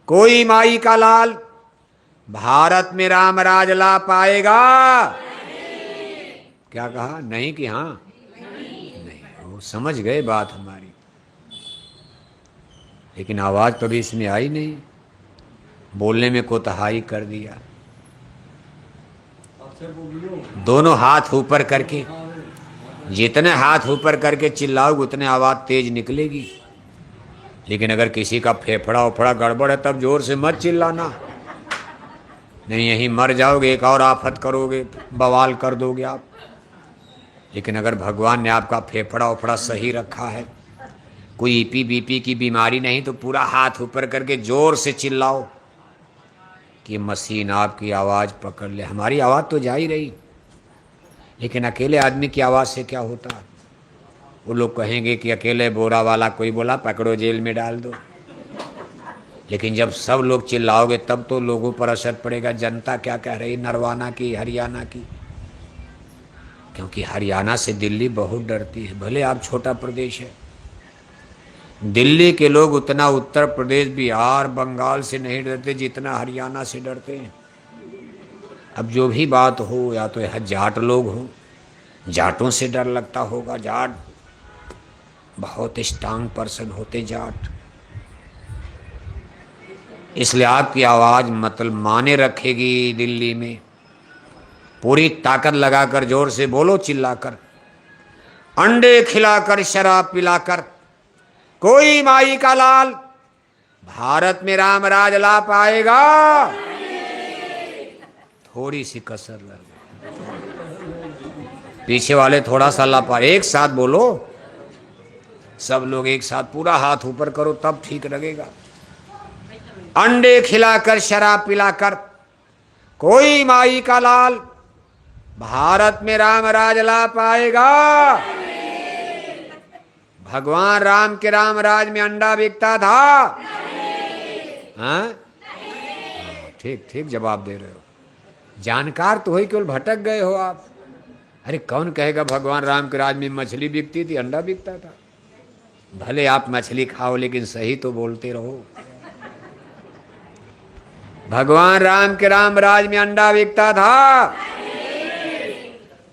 कोई माई का लाल भारत में रामराज ला पाएगा? क्या कहा? नहीं कि हाँ? नहीं, वो समझ गए बात हमारी, लेकिन आवाज़ कभी इसमें आई नहीं, बोलने में कोताही कर दिया। दोनों हाथ ऊपर करके, जितने हाथ ऊपर करके चिल्लाओगे उतने आवाज़ तेज निकलेगी। लेकिन अगर किसी का फेफड़ा उफड़ा गड़बड़ है तब जोर से मत चिल्लाना, नहीं यहीं मर जाओगे, एक और आफत करोगे, बवाल कर दोगे आप। लेकिन अगर भगवान ने आपका फेफड़ा उफड़ा सही रखा है, कोई ईपी बीपी की बीमारी नहीं, तो पूरा हाथ ऊपर करके जोर से चिल्लाओ कि मशीन आपकी आवाज़ पकड़ ले। हमारी आवाज़ तो जा ही रही, लेकिन अकेले आदमी की आवाज़ से क्या होता? वो लोग कहेंगे कि अकेले बोरा वाला कोई बोला पकड़ो जेल में डाल दो। लेकिन जब सब लोग चिल्लाओगे तब तो लोगों पर असर पड़ेगा। जनता क्या कह रही, नरवाना की, हरियाणा की? क्योंकि हरियाणा से दिल्ली बहुत डरती है। भले आप छोटा प्रदेश है, दिल्ली के लोग उतना उत्तर प्रदेश, बिहार, बंगाल से नहीं डरते जितना हरियाणा से डरते हैं। अब जो भी बात हो, या तो यह जाट लोग हो, जाटों से डर लगता होगा। जाट बहुत स्ट्रांग पर्सन होते जाट, इसलिए आपकी आवाज़ मतलब माने रखेगी। दिल्ली में पूरी ताकत लगाकर जोर से बोलो, चिल्लाकर। अंडे खिलाकर शराब पिलाकर कोई माई का लाल भारत में राम राज ला पाएगा? थोड़ी सी कसर लग गई। पीछे वाले थोड़ा सा ला पाए। एक साथ बोलो, सब लोग एक साथ, पूरा हाथ ऊपर करो तब ठीक लगेगा। अंडे खिलाकर शराब पिलाकर कोई माई का लाल भारत में राम राज ला पाएगा? भगवान राम के राम राज में अंडा बिकता था? हाँ, ठीक ठीक जवाब दे रहे हो। जानकार तो हो, केवल भटक गए हो आप। अरे कौन कहेगा भगवान राम के राज में मछली बिकती थी, अंडा बिकता था? भले आप मछली खाओ लेकिन सही तो बोलते रहो। भगवान राम के राम राज में अंडा बिकता था?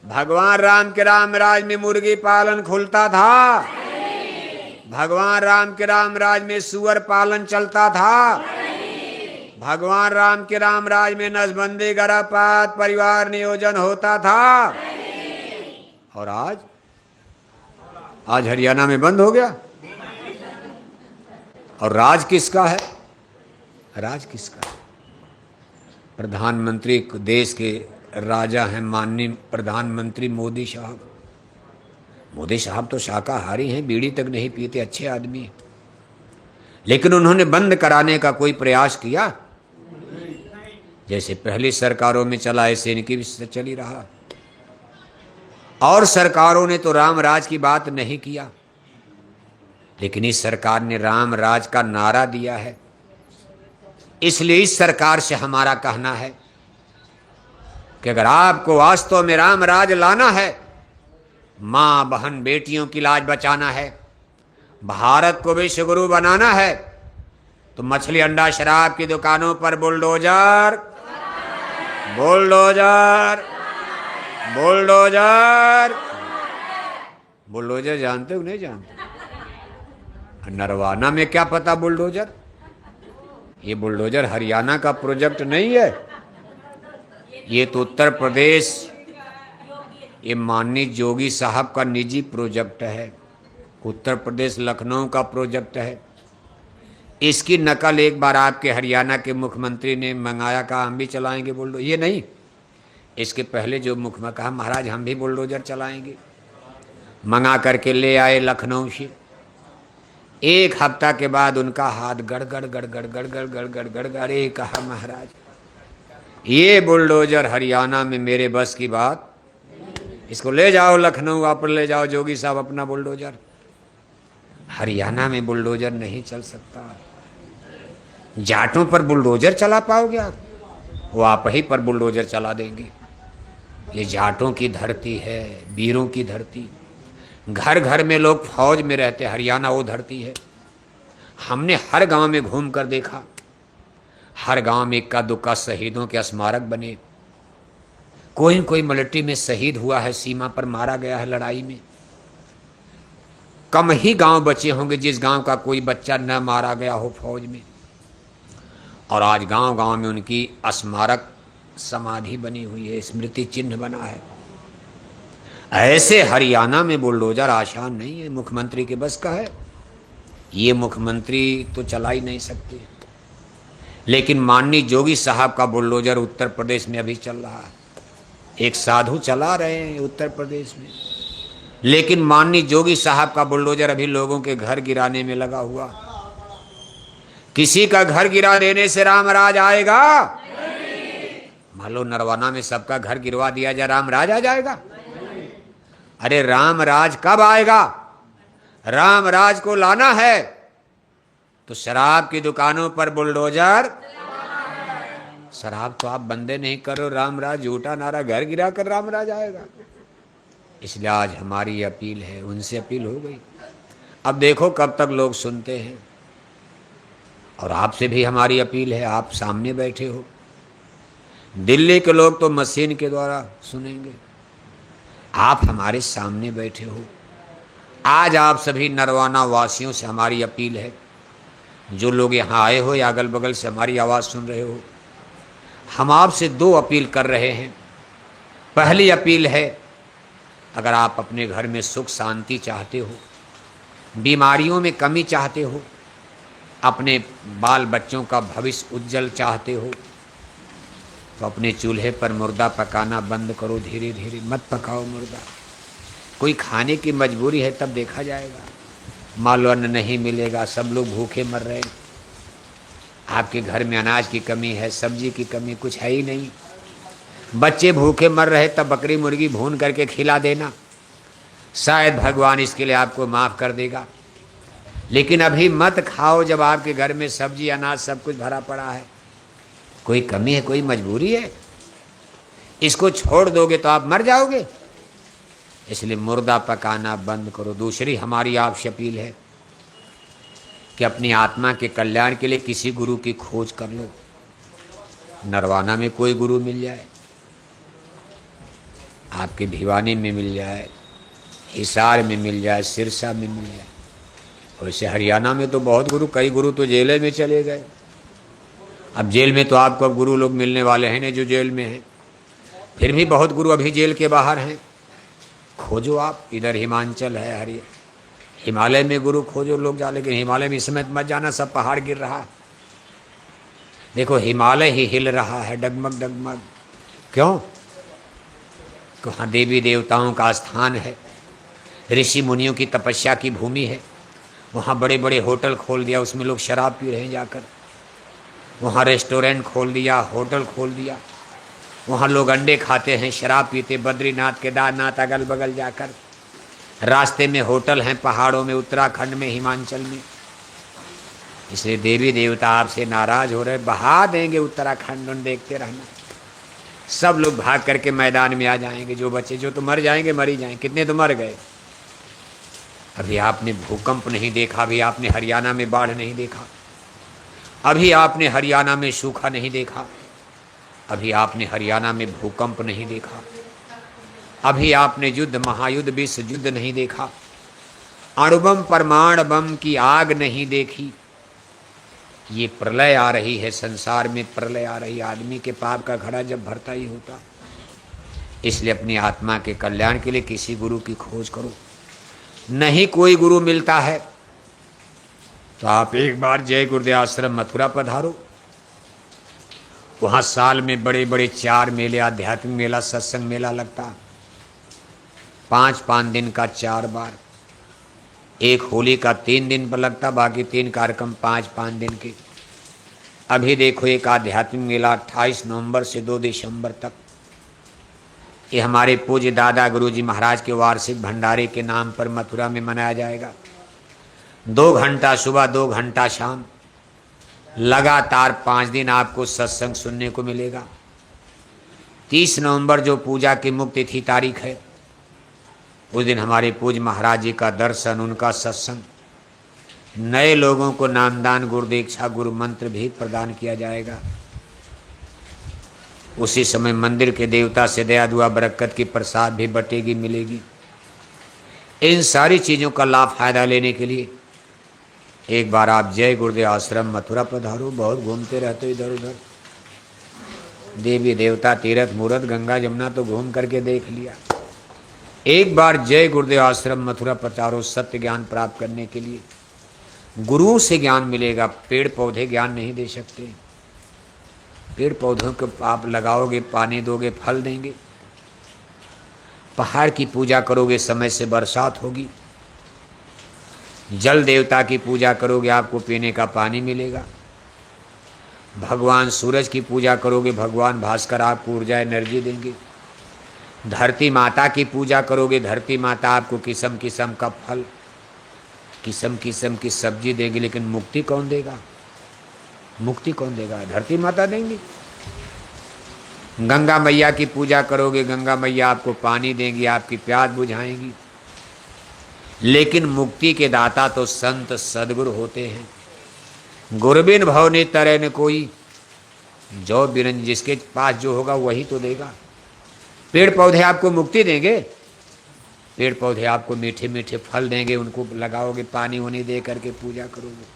भगवान राम के राम राज में मुर्गी पालन खुलता था? भगवान राम के राम राज में सुअर पालन चलता था? भगवान राम के राम राज में नसबंदी गर्भपात परिवार नियोजन होता था? और आज हरियाणा में बंद हो गया। और राज किसका है? राज किसका है? प्रधानमंत्री देश के राजा हैं माननीय प्रधानमंत्री मोदी साहब। मोदी साहब तो शाकाहारी हैं, बीड़ी तक नहीं पीते, अच्छे आदमी हैं। लेकिन उन्होंने बंद कराने का कोई प्रयास किया? जैसे पहली सरकारों में चला ऐसे इनकी भी चल ही रहा। और सरकारों ने तो राम राज की बात नहीं किया, लेकिन इस सरकार ने राम राज का नारा दिया है। इसलिए इस सरकार से हमारा कहना है कि अगर आपको वास्तव में राम राज लाना है, मां बहन बेटियों की लाज बचाना है, भारत को विश्वगुरु बनाना है, तो मछली अंडा शराब की दुकानों पर बुलडोजर बुलडोजर बुलडोजर। बुलडोजर जानते हो नहीं जानते? नरवाना में क्या पता बुलडोजर? ये बुलडोजर हरियाणा का प्रोजेक्ट नहीं है, ये तो उत्तर प्रदेश, ये माननीय जोगी साहब का निजी प्रोजेक्ट है। उत्तर प्रदेश लखनऊ का प्रोजेक्ट है। इसकी नकल एक बार आपके हरियाणा के मुख्यमंत्री ने मंगाया, कहा हम भी चलाएंगे बुलडोजर। ये नहीं, इसके पहले जो मुख्यमंत्री कहा महाराज हम भी बुलडोजर चलाएंगे, मंगा करके ले आए लखनऊ से। एक हफ्ता के बाद उनका हाथ गड़गड़ गड़गड़ गड़गड़ गड़गड़ गड़गड़। कहा महाराज ये बुलडोजर हरियाणा में मेरे बस की बात, इसको ले जाओ लखनऊ, आप ले जाओ जोगी साहब अपना बुलडोजर। हरियाणा में बुलडोजर नहीं चल सकता। जाटों पर बुलडोजर चला पाओगे आप? वो आप ही पर बुलडोजर चला देंगे। ये जाटों की धरती है, वीरों की धरती। घर घर में लोग फौज में रहते, हरियाणा वो धरती है। हमने हर गांव में घूम कर देखा, हर गांव में इक्का दुक्का शहीदों के स्मारक बने। कोई न कोई मिलिट्री में शहीद हुआ है, सीमा पर मारा गया है लड़ाई में। कम ही गांव बचे होंगे जिस गांव का कोई बच्चा न मारा गया हो फौज में। और आज गांव गांव में उनकी स्मारक समाधि बनी हुई है, स्मृति चिन्ह बना है। ऐसे हरियाणा में बुलडोजर आसान नहीं है, मुख्यमंत्री के बस का है। ये मुख्यमंत्री तो चला ही नहीं सकते, लेकिन माननीय जोगी साहब का बुलडोजर उत्तर प्रदेश में अभी चल रहा है। एक साधु चला रहे हैं उत्तर प्रदेश में, लेकिन माननीय जोगी साहब का बुलडोजर अभी लोगों के घर गिराने में लगा हुआ। किसी का घर गिरा देने से राम राज आएगा? मान लो नरवाना में सबका घर गिरवा दिया जाए, राम राज आ जाएगा? अरे राम राज कब आएगा? राम राज को लाना है तो शराब की दुकानों पर बुलडोजर। शराब तो आप बंदे नहीं करो, राम राज झूठा नारा, घर गिरा कर राम राज आएगा। इसलिए आज हमारी अपील है, उनसे अपील हो गई। अब देखो कब तक लोग सुनते हैं। और आपसे भी हमारी अपील है, आप सामने बैठे हो। दिल्ली के लोग तो मशीन के द्वारा सुनेंगे, आप हमारे सामने बैठे हो। आज आप सभी नरवाना वासियों से हमारी अपील है, जो लोग यहाँ आए हो या अगल बगल से हमारी आवाज़ सुन रहे हो, हम आपसे दो अपील कर रहे हैं। पहली अपील है, अगर आप अपने घर में सुख शांति चाहते हो, बीमारियों में कमी चाहते हो, अपने बाल बच्चों का भविष्य उज्जवल चाहते हो, तो अपने चूल्हे पर मुर्दा पकाना बंद करो। धीरे धीरे मत पकाओ मुर्दा। कोई खाने की मजबूरी है तब देखा जाएगा। मान लो अन्न नहीं मिलेगा, सब लोग भूखे मर रहे हैं, आपके घर में अनाज की कमी है, सब्जी की कमी, कुछ है ही नहीं, बच्चे भूखे मर रहे, तब बकरी मुर्गी भून करके खिला देना, शायद भगवान इसके लिए आपको माफ़ कर देगा। लेकिन अभी मत खाओ जब आपके घर में सब्जी अनाज सब कुछ भरा पड़ा है। कोई कमी है, कोई मजबूरी है, इसको छोड़ दोगे तो आप मर जाओगे। इसलिए मुर्दा पकाना बंद करो। दूसरी हमारी आपसे अपील है कि अपनी आत्मा के कल्याण के लिए किसी गुरु की खोज कर लो। नरवाना में कोई गुरु मिल जाए, आपके भिवानी में मिल जाए, हिसार में मिल जाए, सिरसा में मिल जाए। वैसे हरियाणा में तो बहुत गुरु, कई गुरु तो जेल में चले गए। अब जेल में तो आपको अब गुरु लोग मिलने वाले हैं नहीं जो जेल में हैं, फिर भी बहुत गुरु अभी जेल के बाहर हैं। खोजो आप, इधर हिमाचल है, हिमालय में गुरु खोजो लोग जा, लेकिन हिमालय में इस समय मत जाना, सब पहाड़ गिर रहा है। देखो हिमालय ही हिल रहा है, डगमग डगमग। क्यों? वहाँ देवी देवताओं का स्थान है, ऋषि मुनियों की तपस्या की भूमि है। वहाँ बड़े बड़े होटल खोल दिया, उसमें लोग शराब पी रहे हैं जाकर। वहाँ रेस्टोरेंट खोल दिया, होटल खोल दिया, वहाँ लोग अंडे खाते हैं, शराब पीते। बद्रीनाथ केदारनाथ अगल बगल जाकर, रास्ते में होटल हैं, पहाड़ों में, उत्तराखंड में, हिमाचल में। इसलिए देवी देवता आपसे नाराज हो रहे, बहा देंगे उत्तराखंड, उन देखते रहना। सब लोग भाग करके मैदान में आ जाएंगे, जो बच्चे, जो तो मर जाएंगे मर ही जाएंगे, कितने तो मर गए। अभी आपने भूकंप नहीं देखा, अभी आपने हरियाणा में बाढ़ नहीं देखा, अभी आपने हरियाणा में सूखा नहीं देखा, अभी आपने हरियाणा में भूकंप नहीं देखा, अभी आपने युद्ध, महायुद्ध, विश्व युद्ध नहीं देखा, अणुबम परमाणु बम की आग नहीं देखी। ये प्रलय आ रही है, संसार में प्रलय आ रही है। आदमी के पाप का घड़ा जब भरता ही होता। इसलिए अपनी आत्मा के कल्याण के लिए किसी गुरु की खोज करो। नहीं कोई गुरु मिलता है तो आप एक बार जय गुरुदेव आश्रम मथुरा पधारो। वहाँ साल में बड़े बड़े 4 मेले, आध्यात्मिक मेला, सत्संग मेला लगता, 5 दिन का 4 बार। एक होली का 3 दिन पर लगता, बाकी 3 कार्यक्रम 5 दिन के। अभी देखो एक आध्यात्मिक मेला 28 नवंबर से 2 दिसंबर तक, ये हमारे पूज्य दादा गुरुजी महाराज के वार्षिक भंडारे के नाम पर मथुरा में मनाया जाएगा। 2 घंटा सुबह, 2 घंटा शाम, लगातार 5 दिन आपको सत्संग सुनने को मिलेगा। 30 नवंबर जो पूजा की मुक्ति तिथि तारीख है, उस दिन हमारे पूज्य महाराज जी का दर्शन, उनका सत्संग, नए लोगों को नामदान, गुरु दीक्षा, गुरु मंत्र भी प्रदान किया जाएगा। उसी समय मंदिर के देवता से दया दुआ बरकत की प्रसाद भी बटेगी, मिलेगी। इन सारी चीज़ों का लाभ फायदा लेने के लिए एक बार आप जय गुरुदेव आश्रम मथुरा पधारो। बहुत घूमते रहते इधर उधर, देवी देवता, तीर्थ मूर्त, गंगा जमुना तो घूम करके देख लिया। एक बार जय गुरुदेव आश्रम मथुरा पधारो सत्य ज्ञान प्राप्त करने के लिए। गुरुओं से ज्ञान मिलेगा, पेड़ पौधे ज्ञान नहीं दे सकते। पेड़ पौधों को आप लगाओगे, पानी दोगे, फल देंगे। पहाड़ की पूजा करोगे, समय से बरसात होगी। जल देवता की पूजा करोगे, आपको पीने का पानी मिलेगा। भगवान सूरज की पूजा करोगे, भगवान भास्कर आपको ऊर्जा, एनर्जी देंगे। धरती माता की पूजा करोगे, धरती माता आपको किस्म किस्म का फल, किस्म किस्म की सब्जी देगी। लेकिन मुक्ति कौन देगा? मुक्ति कौन देगा? धरती माता देंगी। गंगा मैया की पूजा करोगे, गंगा मैया आपको पानी देंगी, आपकी प्यास बुझाएंगी। लेकिन मुक्ति के दाता तो संत सदगुरु होते हैं। गुरबिन भवने तरह न कोई, जो बिरंज, जिसके पास जो होगा वही तो देगा। पेड़ पौधे आपको मुक्ति देंगे, पेड़ पौधे आपको मीठे मीठे फल देंगे, उनको लगाओगे, पानी उन्हें दे करके पूजा करोगे।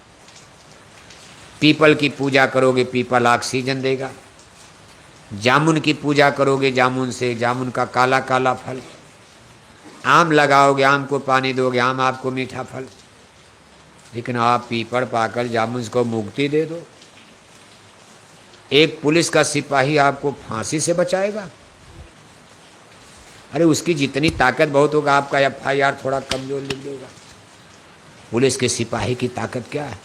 पीपल की पूजा करोगे, पीपल ऑक्सीजन देगा। जामुन की पूजा करोगे, जामुन से, जामुन का काला काला फल। आम लगाओगे, आम को पानी दोगे, आम आपको मीठा फल। लेकिन आप पीपड़ पाकल जामुन को मुक्ति दे दो। एक पुलिस का सिपाही आपको फांसी से बचाएगा? अरे उसकी जितनी ताकत बहुत होगा, आपका FIR थोड़ा कमजोर लिख देगा। पुलिस के सिपाही की ताकत क्या है?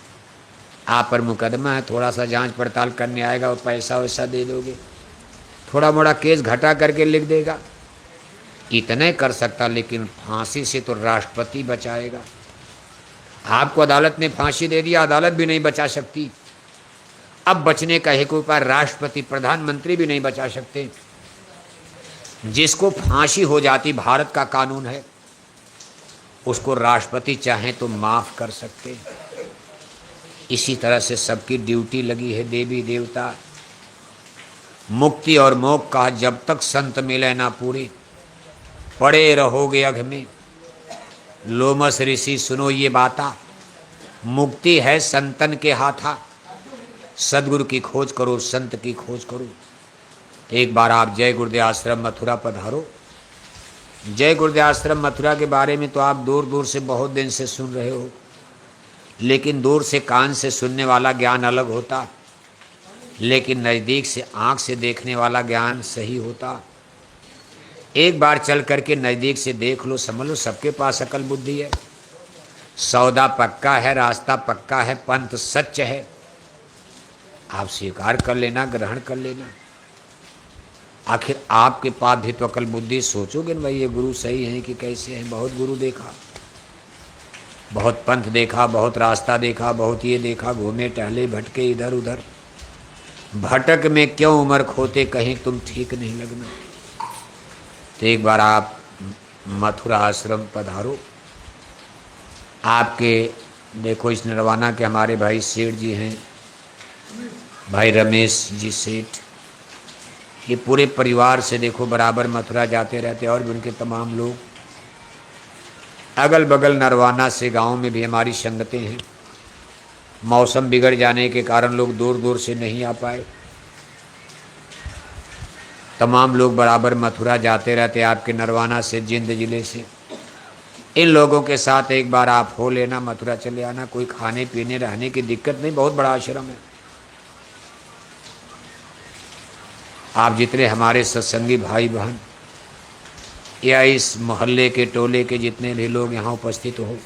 आप पर मुकदमा है, थोड़ा सा जांच पड़ताल करने आएगा और पैसा वैसा दे दोगे, थोड़ा मोड़ा केस घटा करके लिख देगा, इतने कर सकता। लेकिन फांसी से तो राष्ट्रपति बचाएगा। आपको अदालत ने फांसी दे दिया, अदालत भी नहीं बचा सकती। अब बचने का एक उपाय, राष्ट्रपति प्रधानमंत्री भी नहीं बचा सकते। जिसको फांसी हो जाती, भारत का कानून है, उसको राष्ट्रपति चाहे तो माफ कर सकते। इसी तरह से सबकी ड्यूटी लगी है। देवी देवता मुक्ति और मोक्ष का, जब तक संत मिले ना पूरी, पड़े रहोगे अघ में। लोमस ऋषि सुनो ये बाता, मुक्ति है संतन के हाथा। सदगुरु की खोज करो, संत की खोज करो। एक बार आप जय गुरुदेव आश्रम मथुरा पधारो। जय गुरुदेव आश्रम मथुरा के बारे में तो आप दूर दूर से बहुत दिन से सुन रहे हो, लेकिन दूर से कान से सुनने वाला ज्ञान अलग होता, लेकिन नज़दीक से आँख से देखने वाला ज्ञान सही होता। एक बार चल करके नज़दीक से देख लो, समझ लो सबके पास अकल बुद्धि है। सौदा पक्का है, रास्ता पक्का है, पंथ सच है। आप स्वीकार कर लेना, ग्रहण कर लेना। आखिर आपके पास भी तो अकल बुद्धि, सोचोगे ना भाई ये गुरु सही हैं कि कैसे हैं। बहुत गुरु देखा, बहुत पंथ देखा, बहुत रास्ता देखा, बहुत ये देखा, घूमे टहले भटके इधर उधर। भटक में क्यों उम्र खोते, कहीं तुम ठीक नहीं लगना। तो एक बार आप मथुरा आश्रम पधारो। आपके देखो इस नरवाना के हमारे भाई सेठ जी हैं, भाई रमेश जी सेठ, ये पूरे परिवार से देखो बराबर मथुरा जाते रहते, और भी उनके तमाम लोग। अगल बगल नरवाना से गांव में भी हमारी संगतें हैं। मौसम बिगड़ जाने के कारण लोग दूर दूर से नहीं आ पाए। तमाम लोग बराबर मथुरा जाते रहते, आपके नरवाना से, जिंद जिले से। इन लोगों के साथ एक बार आप हो लेना, मथुरा चले आना। कोई खाने पीने रहने की दिक्कत नहीं, बहुत बड़ा आश्रम है। आप जितने हमारे सत्संगी भाई बहन या इस मोहल्ले के टोले के जितने भी लोग यहाँ उपस्थित हो,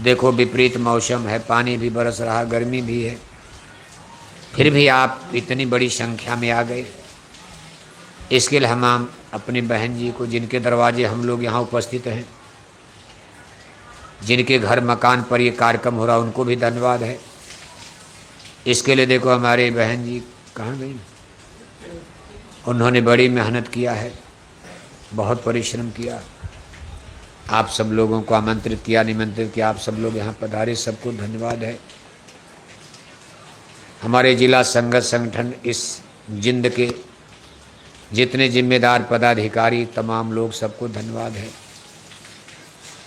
देखो विपरीत मौसम है, पानी भी बरस रहा, गर्मी भी है, फिर भी आप इतनी बड़ी संख्या में आ गए। इसके लिए हम अपनी बहन जी को, जिनके दरवाजे हम लोग यहाँ उपस्थित हैं, जिनके घर मकान पर ये कार्यक्रम हो रहा, उनको भी धन्यवाद है। इसके लिए देखो हमारे बहन जी कहाँ गई, उन्होंने बड़ी मेहनत किया है, बहुत परिश्रम किया। आप सब लोगों को आमंत्रित किया, निमंत्रित किया, आप सब लोग यहाँ पधारे, सबको धन्यवाद है। हमारे जिला संगत संगठन इस जिंद के जितने जिम्मेदार पदाधिकारी, तमाम लोग, सबको धन्यवाद है।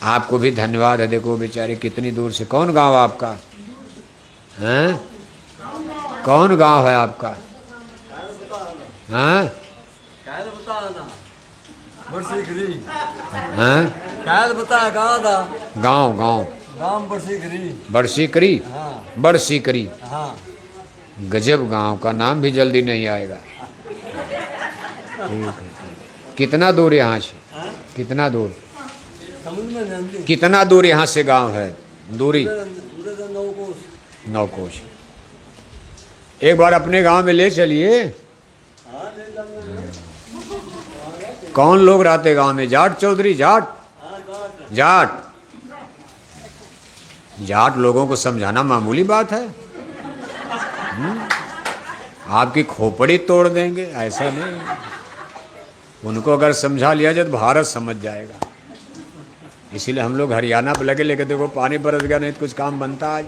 आपको भी धन्यवाद है। देखो बेचारे कितनी दूर से। कौन गांव आपका हैं? कौन गांव है आपका? हाँ गांव गांव बरसीकरी। बरसीकरी, गजब गांव का नाम भी जल्दी नहीं आएगा। कितना दूर यहाँ से? कितना दूर? कितना दूर यहाँ से गांव है? दूरी 9 कोस। एक बार अपने गांव में ले चलिए। कौन लोग रहते गांव में? जाट चौधरी? जाट जाट जाट लोगों को समझाना मामूली बात है। आपकी खोपड़ी तोड़ देंगे, ऐसा नहीं। उनको अगर समझा लिया जाए तो भारत समझ जाएगा। इसीलिए हम लोग हरियाणा पर लगे, लेके देखो पानी बरस गया, नहीं तो कुछ काम बनता आज।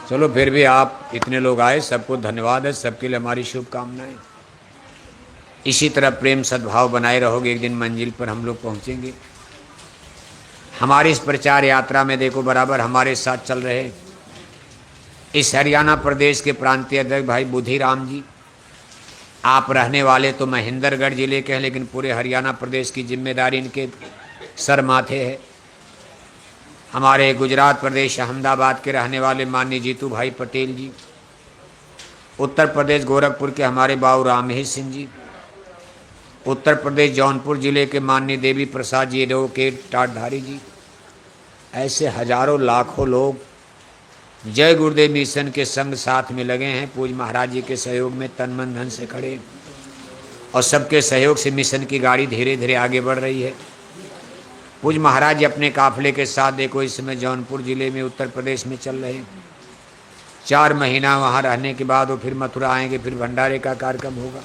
चलो फिर भी आप इतने लोग आए, सबको धन्यवाद है, सबके लिए हमारी शुभकामनाएं। इसी तरह प्रेम सद्भाव बनाए रहोगे, एक दिन मंजिल पर हम लोग पहुँचेंगे। हमारी इस प्रचार यात्रा में देखो बराबर हमारे साथ चल रहे इस हरियाणा प्रदेश के प्रांतीय अध्यक्ष भाई बुधिराम जी। आप रहने वाले तो महेंद्रगढ़ जिले के हैं, लेकिन पूरे हरियाणा प्रदेश की जिम्मेदारी इनके सर माथे है। हमारे गुजरात प्रदेश अहमदाबाद के रहने वाले माननीय जीतू भाई पटेल जी, उत्तर प्रदेश गोरखपुर के हमारे बाबू रामहेश सिंह जी, उत्तर प्रदेश जौनपुर जिले के माननीय देवी प्रसाद जी एडवोकेट टाटधारी जी, ऐसे हजारों लाखों लोग जय गुरुदेव मिशन के संग साथ में लगे हैं। पूज्य महाराज जी के सहयोग में तन मन धन से खड़े और सबके सहयोग से मिशन की गाड़ी धीरे धीरे आगे बढ़ रही है। पूज्य महाराज जी अपने काफिले के साथ देखो इस समय जौनपुर जिले में उत्तर प्रदेश में चल रहे हैं। 4 महीना वहाँ रहने के बाद वो फिर मथुरा आएंगे, फिर भंडारे का कार्यक्रम होगा।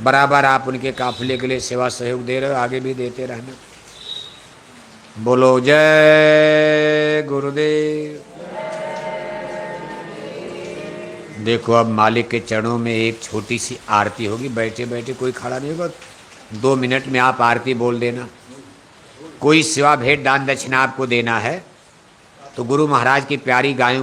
बराबर आप उनके काफिले के लिए सेवा सहयोग दे रहे हो, आगे भी देते रहना। बोलो जय गुरुदेव। देखो अब मालिक के चरणों में एक छोटी सी आरती होगी, बैठे बैठे कोई खड़ा नहीं होगा, 2 मिनट में आप आरती बोल देना। कोई सेवा भेंट दान दक्षिणा आपको देना है तो गुरु महाराज की प्यारी गायों